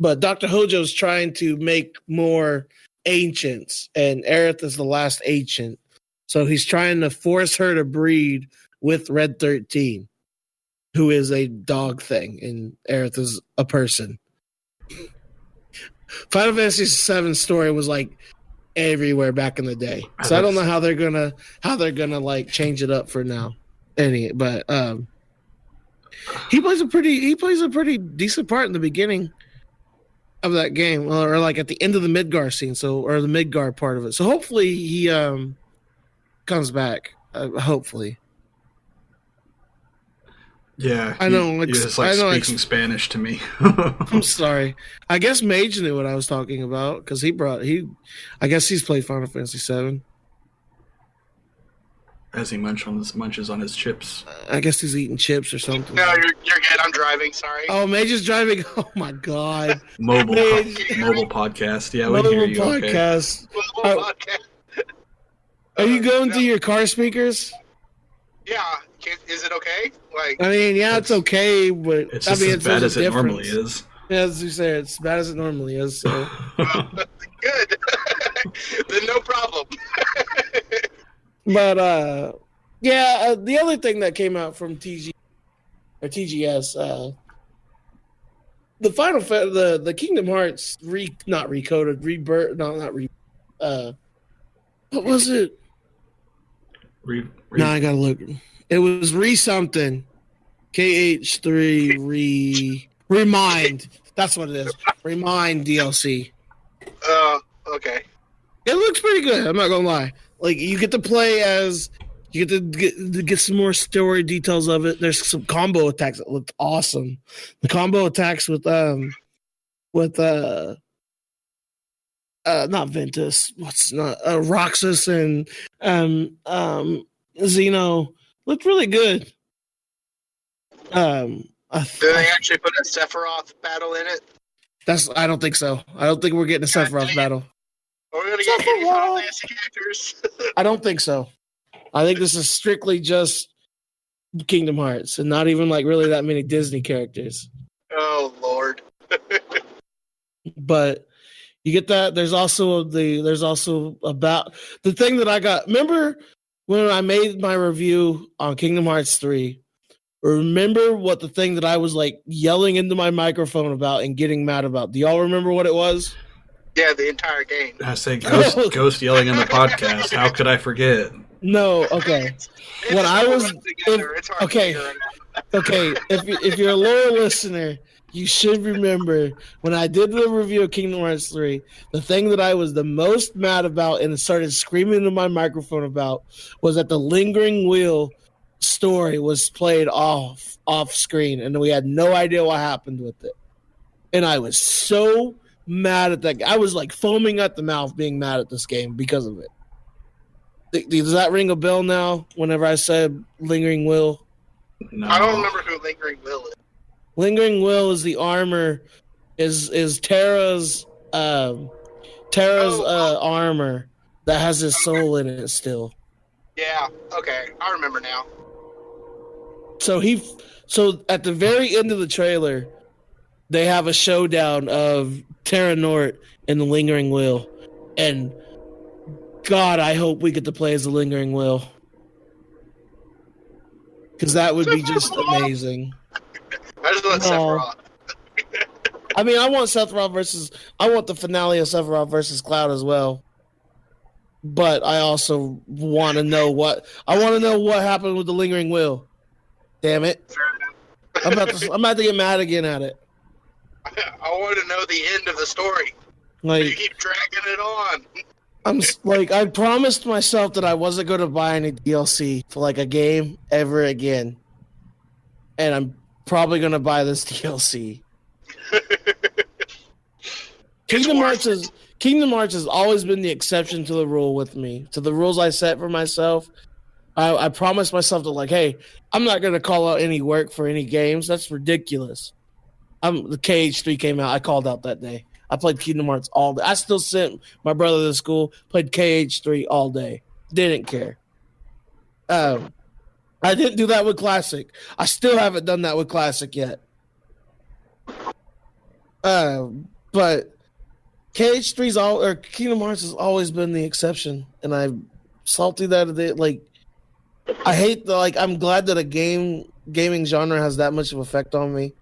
but Dr. Hojo's trying to make more ancients, and Aerith is the last ancient. So he's trying to force her to breed with Red 13, who is a dog thing, and Aerith is a person. Final Fantasy VII story was like everywhere back in the day, so I don't know how they're gonna like change it up for now. But he plays a pretty decent part in the beginning of that game, or like at the end of the Midgar scene, or the Midgar part of it. So hopefully he comes back. Hopefully. Yeah, I know. You're just like speaking Spanish to me. I'm sorry. I guess Mage knew what I was talking about because I guess he's played Final Fantasy VII. As he munches on his chips. I guess he's eating chips or something. No, you're good. I'm driving. Sorry. Oh, Mage is driving. Oh my god. Mobile podcast. Yeah, we hear you. Podcast. Okay. Mobile podcast. Are you going through your car speakers? Yeah. Is it okay? Like, I mean, yeah, it's okay, but it's just as bad as it normally is. Yeah, as you say, it's as bad as it normally is. So. Good. Then no problem. But the other thing that came out from TGS, the the Kingdom Hearts what was it? No, I gotta look. It was something. KH3 Remind. That's what it is. Remind DLC. Okay. It looks pretty good. I'm not gonna lie. Like you get to play as, you get to get some more story details of it. There's some combo attacks that looked awesome. The combo attacks with not Ventus. Roxas and Xeno looked really good. Do they actually put a Sephiroth battle in it? I don't think so. I don't think we're getting a Sephiroth battle. Are we going to get any Final Fantasy characters? I don't think so. I think this is strictly just Kingdom Hearts and not even like really that many Disney characters. Oh Lord. But you get that. There's also about the thing that I got. Remember when I made my review on Kingdom Hearts 3? Remember what the thing that I was like yelling into my microphone about and getting mad about? Do y'all remember what it was? Yeah, the entire game. I say Ghost yelling in the podcast. How could I forget? No, okay. When I was okay, if you're a loyal listener, you should remember when I did the review of Kingdom Hearts 3, the thing that I was the most mad about and started screaming into my microphone about was that the Lingering Wheel story was played off screen and we had no idea what happened with it. And I was so mad at that. I was like foaming at the mouth being mad at this game because of it. Does that ring a bell now whenever I said Lingering Will? No. I don't remember who Lingering Will is. Lingering Will is the armor, is Terra's armor that has his soul in it still. Yeah, okay. I remember now. So at the very end of the trailer, they have a showdown of Terra Nort and the Lingering Will. And God, I hope we get to play as the Lingering Will. Because that would be just amazing. I just want Sephiroth. I mean, I want the finale of Sephiroth versus Cloud as well. But I also want to know what happened with the Lingering Will. Damn it. I'm about to get mad again at it. I want to know the end of the story. Like, you keep dragging it on. I'm like, I promised myself that I wasn't going to buy any DLC for like a game ever again. And I'm probably going to buy this DLC. Kingdom Hearts has always been the exception to the rule with me. To the rules I set for myself. I promised myself that, like, hey, I'm not going to call out any work for any games. That's ridiculous. The KH3 came out. I called out that day. I played Kingdom Hearts all day. I still sent my brother to school, played KH3 all day. Didn't care. I didn't do that with Classic. I still haven't done that with Classic yet. But KH3's or Kingdom Hearts has always been the exception, and I'm salty that they like. I hate I'm glad that a gaming genre has that much of effect on me,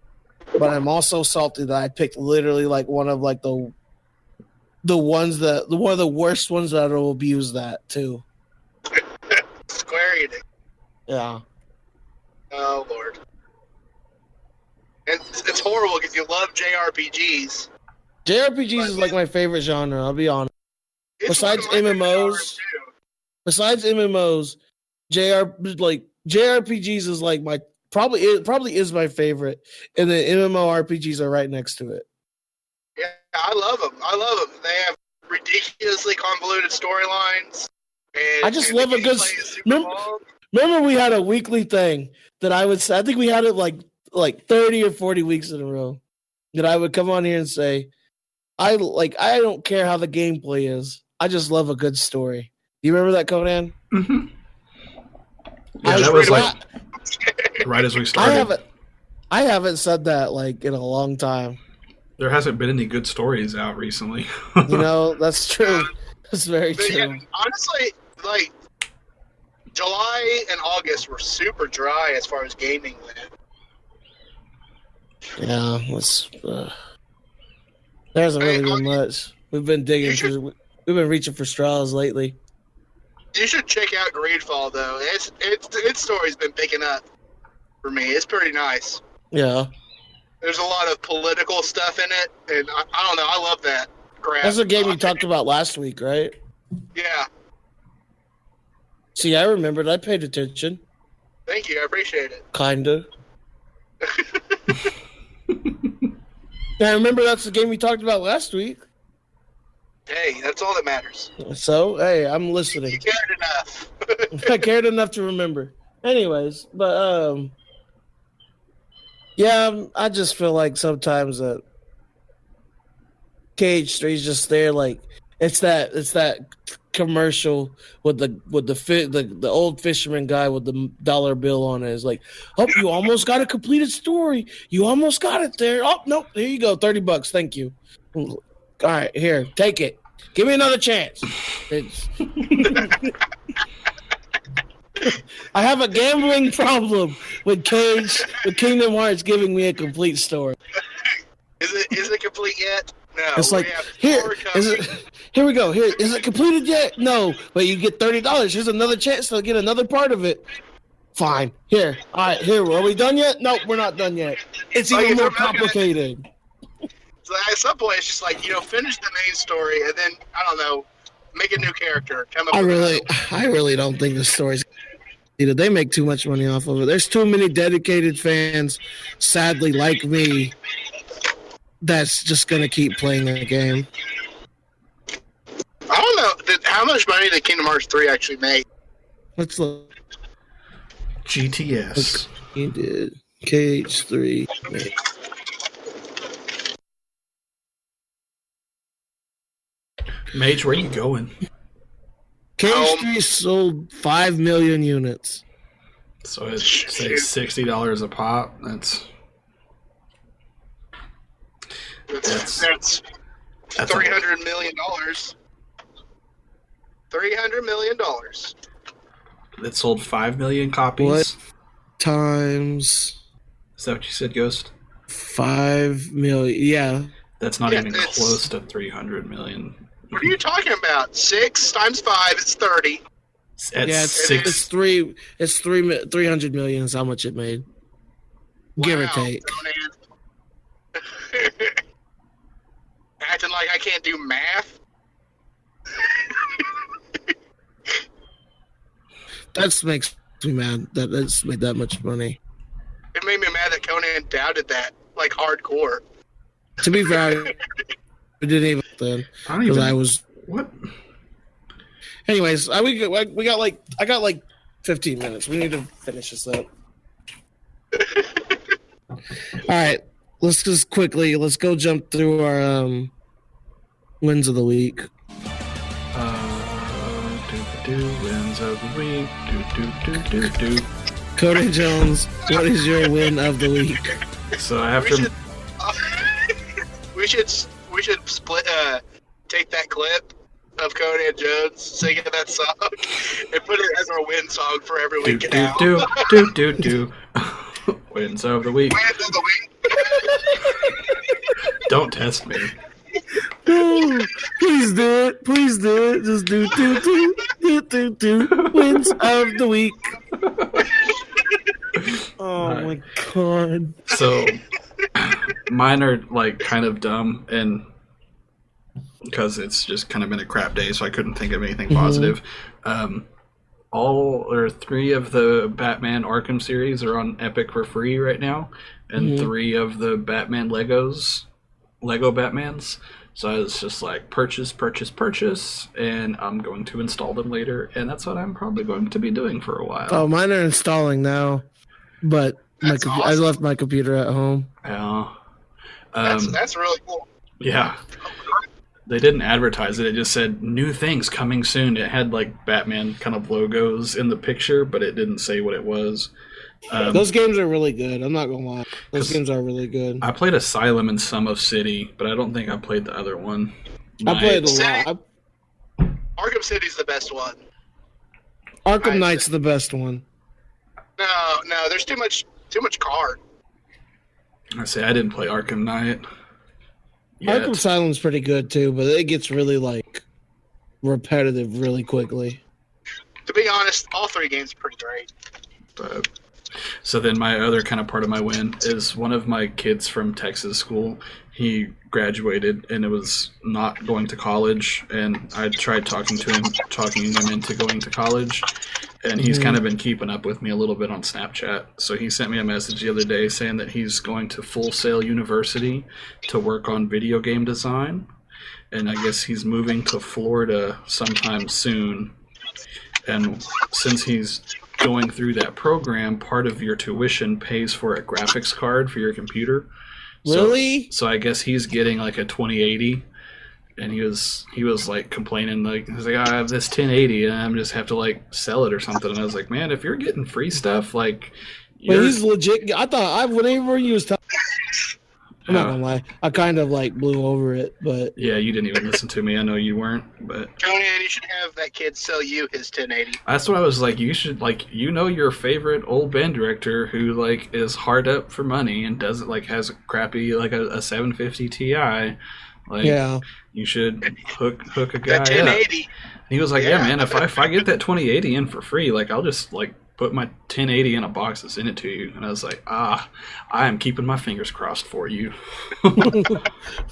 but I'm also salty that I picked literally like one of like one of the worst ones that will abuse that too. Square Enix. Yeah. Oh Lord. And it's horrible because you love JRPGs. JRPGs is like my favorite genre. I'll be honest. It's Besides one of my favorite genres, MMOs, JRPGs is like my probably is my favorite, and then MMORPGs are right next to it. Yeah, I love them. They have ridiculously convoluted storylines. I just love a good. Remember, we had a weekly thing that I think we had it like 30 or 40 weeks in a row that I would come on here and say, I don't care how the gameplay is. I just love a good story. You remember that, Conan? Mm-hmm. Yeah, that was like right as we started. I haven't said that like in a long time. There hasn't been any good stories out recently. That's true. That's very true. Yeah, honestly, like July and August were super dry as far as gaming went. Yeah, there hasn't really been much. We've been we've been reaching for straws lately. You should check out Greedfall though. Its story's been picking up for me. It's pretty nice. Yeah. There's a lot of political stuff in it, and I don't know. I love that. That's the game you talked about last week, right? Yeah. See, I remembered. I paid attention. Thank you. I appreciate it. Kinda. Yeah, I remember that's the game we talked about last week. Hey, that's all that matters. So, hey, I'm listening. You cared enough. I cared enough to remember. Anyways, but yeah, I just feel like sometimes that KH3 is just there, like it's that commercial with the old fisherman guy with the dollar bill on it. It's like, oh, you almost got a completed story. You almost got it there. Oh nope, here you go, $30. Thank you. All right, here, take it. Give me another chance. I have a gambling problem with Kingdom Hearts giving me a complete story. Is it complete yet? No. It's like here we go. Here, is it completed yet? No, but you get $30. Here's another chance to get another part of it. Fine. Here. All right. Here. Are we done yet? Nope, we're not done yet. It's even more complicated. So at some point, it's just like, finish the main story and then, I don't know, make a new character. I really don't think the story's. They make too much money off of it. There's too many dedicated fans, sadly, like me, that's just going to keep playing the game. I don't know. How much money did Kingdom Hearts 3 actually make? Let's look. GTS. He did. KH3. Mage, where are you going? KH3 sold 5 million units. So it's say $60 a pop. That's $300 million. $300 million. It sold 5 million copies. What times? Is that what you said, Ghost? 5 million. Yeah. That's not even close to 300 million. What are you talking about? 6 times 5 is 30. It's 300 million is how much it made. Wow, give or take. Acting like I can't do math. That makes me mad that it's made that much money. It made me mad that Conan doubted that, like hardcore. To be fair, I didn't even then because I was what. Anyways, I got like 15 minutes. We need to finish this up. All right, let's go jump through our Wins of the week. Wins of the week. Conan Jones, what is your win of the week? So after we should split take that clip of Conan Jones singing that song and put it as our win song for every week now. Wins of the week. Wins of the week. Don't test me. No, please do it. Please do it. Just do wins of the week. Oh Right. my god. So mine are like kind of dumb, and because it's just kind of been a crap day, so I couldn't think of anything positive. All or 3 of the Batman Arkham series are on Epic for free right now, and 3 of the Batman Lego Batmans. So I was just like, purchase, and I'm going to install them later, and that's what I'm probably going to be doing for a while. Oh, mine are installing now, but Awesome. I left my computer at home. Yeah. That's really cool. Yeah. They didn't advertise it. It just said new things coming soon. It had like Batman kind of logos in the picture, but it didn't say what it was. Those games are really good. I'm not gonna lie. Those games are really good. I played Asylum and Sum of City, but I don't think I played the other one. I played a lot. Arkham City's the best one. Arkham Knight's the best one. No, there's too much card. I say I didn't play Arkham Knight yet. Arkham Asylum's pretty good too, but it gets really like repetitive really quickly. To be honest, all 3 games are pretty great. But so then my other kind of part of my win is one of my kids from Texas school. He graduated and it was not going to college, and I tried talking him into going to college, and he's kind of been keeping up with me a little bit on Snapchat. So he sent me a message the other day saying that he's going to Full Sail University to work on video game design, and I guess he's moving to Florida sometime soon. And since he's going through that program, part of your tuition pays for a graphics card for your computer. Really? So I guess he's getting like a 2080, and he was like complaining, like, he's like, I have this 1080 and I'm just have to like sell it or something. And I was like, man, if you're getting free stuff, like, but he's legit. I thought whenever he was talking, I'm not gonna lie, I kind of like blew over it, but yeah, you didn't even listen to me. I know you weren't, but Conan, you should have that kid sell you his 1080. that's what I was like. You should, like, your favorite old band director who like is hard up for money and does it, like, has a crappy like a 750 Ti. Like, yeah, you should hook a guy That up. 1080. And he was like, yeah, man, if I get that 2080 in for free, like, I'll just like put my 1080 in a box and send it to you. And I was like, I am keeping my fingers crossed for you.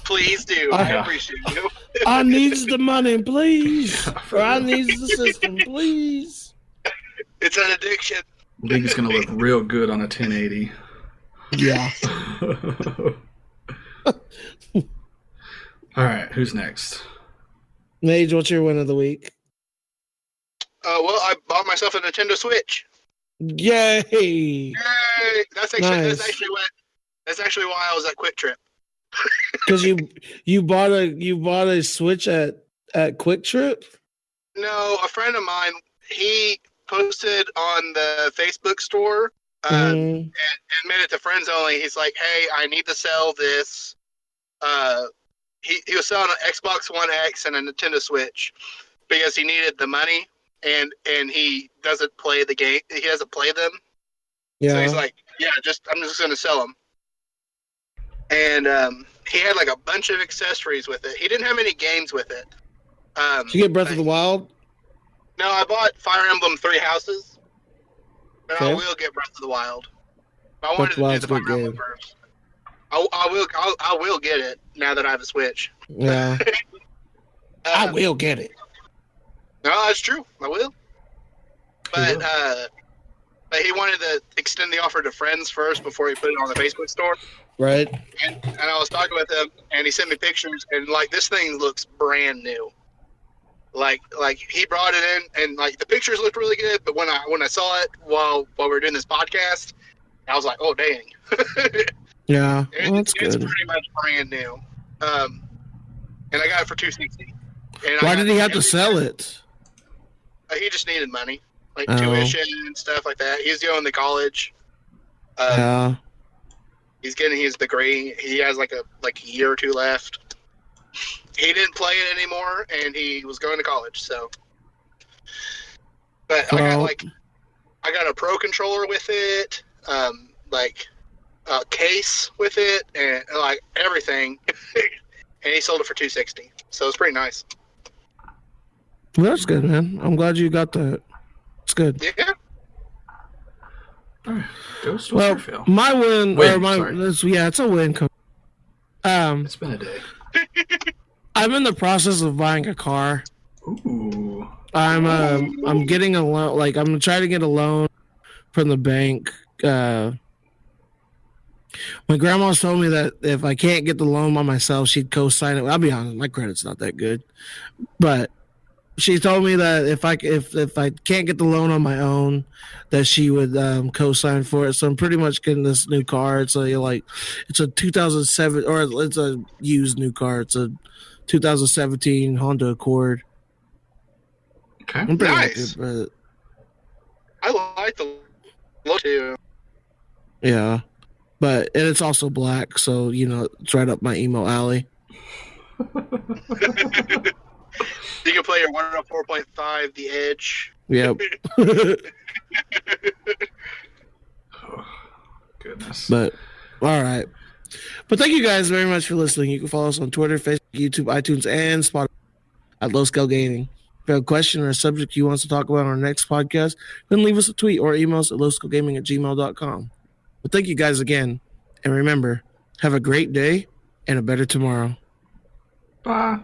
Please do. I appreciate you. I needs the money, please. Or I needs the system, please. It's an addiction. League's gonna look real good on a 1080. Yeah. All right, who's next? Mage, what's your win of the week? Well, I bought myself a Nintendo Switch. Yay! Yay! That's Nice. actually why I was at Quick Trip. Because you bought a Switch at Quick Trip? No, a friend of mine, he posted on the Facebook store and made it to friends only. He's like, hey, I need to sell this. He was selling an Xbox One X and a Nintendo Switch because he needed the money, and he doesn't play the game. He doesn't play them. Yeah. So he's like, yeah, I'm just going to sell them. And he had like a bunch of accessories with it. He didn't have any games with it. Did you get Breath of the Wild? No, I bought Fire Emblem 3 Houses. But Okay. I will get Breath of the Wild. I Breath wanted of the to do Wild's the a Fire good Emblem game. first. I will get it now that I have a Switch. Yeah. I will get it. No, that's true. I will. But he wanted to extend the offer to friends first before he put it on the Facebook store. Right? And I was talking with him, and he sent me pictures, and like this thing looks brand new. Like he brought it in, and like the pictures looked really good. But when I saw it while we were doing this podcast, I was like, oh dang. Yeah. Well, that's It's good. pretty much brand new. and I got it for $260. And Why did he have to sell it? He just needed money, like tuition and stuff like that. He's going to college. He's getting his degree. He has like a year or two left. He didn't play it anymore, and he was going to college. So, but I got a pro controller with it, like a case with it, and like everything. And he sold it for $260. So it's pretty nice. Well, that's good, man. I'm glad you got that. It's good. Yeah. All right. Well, my win it's a win. It's been a day. I'm in the process of buying a car. Ooh. I'm getting a loan. Like, I'm trying to get a loan from the bank. My grandma's told me that if I can't get the loan by myself, she'd co-sign it. I'll be honest, my credit's not that good, but she told me that if I can't get the loan on my own, that she would co-sign for it. So I'm pretty much getting this new car. It's a 2007, or it's a used new car. It's a 2017 Honda Accord. Okay, I'm pretty nice. Happy, I like the look too. Yeah, and it's also black, so it's right up my emo alley. You can play your 104.5 The Edge. Yep. Oh, goodness. But all right. But thank you guys very much for listening. You can follow us on Twitter, Facebook, YouTube, iTunes, and Spotify at Low Scale Gaming. If you have a question or a subject you want us to talk about on our next podcast, then leave us a tweet or email us at lowscalegaming@gmail.com. But thank you guys again. And remember, have a great day and a better tomorrow. Bye.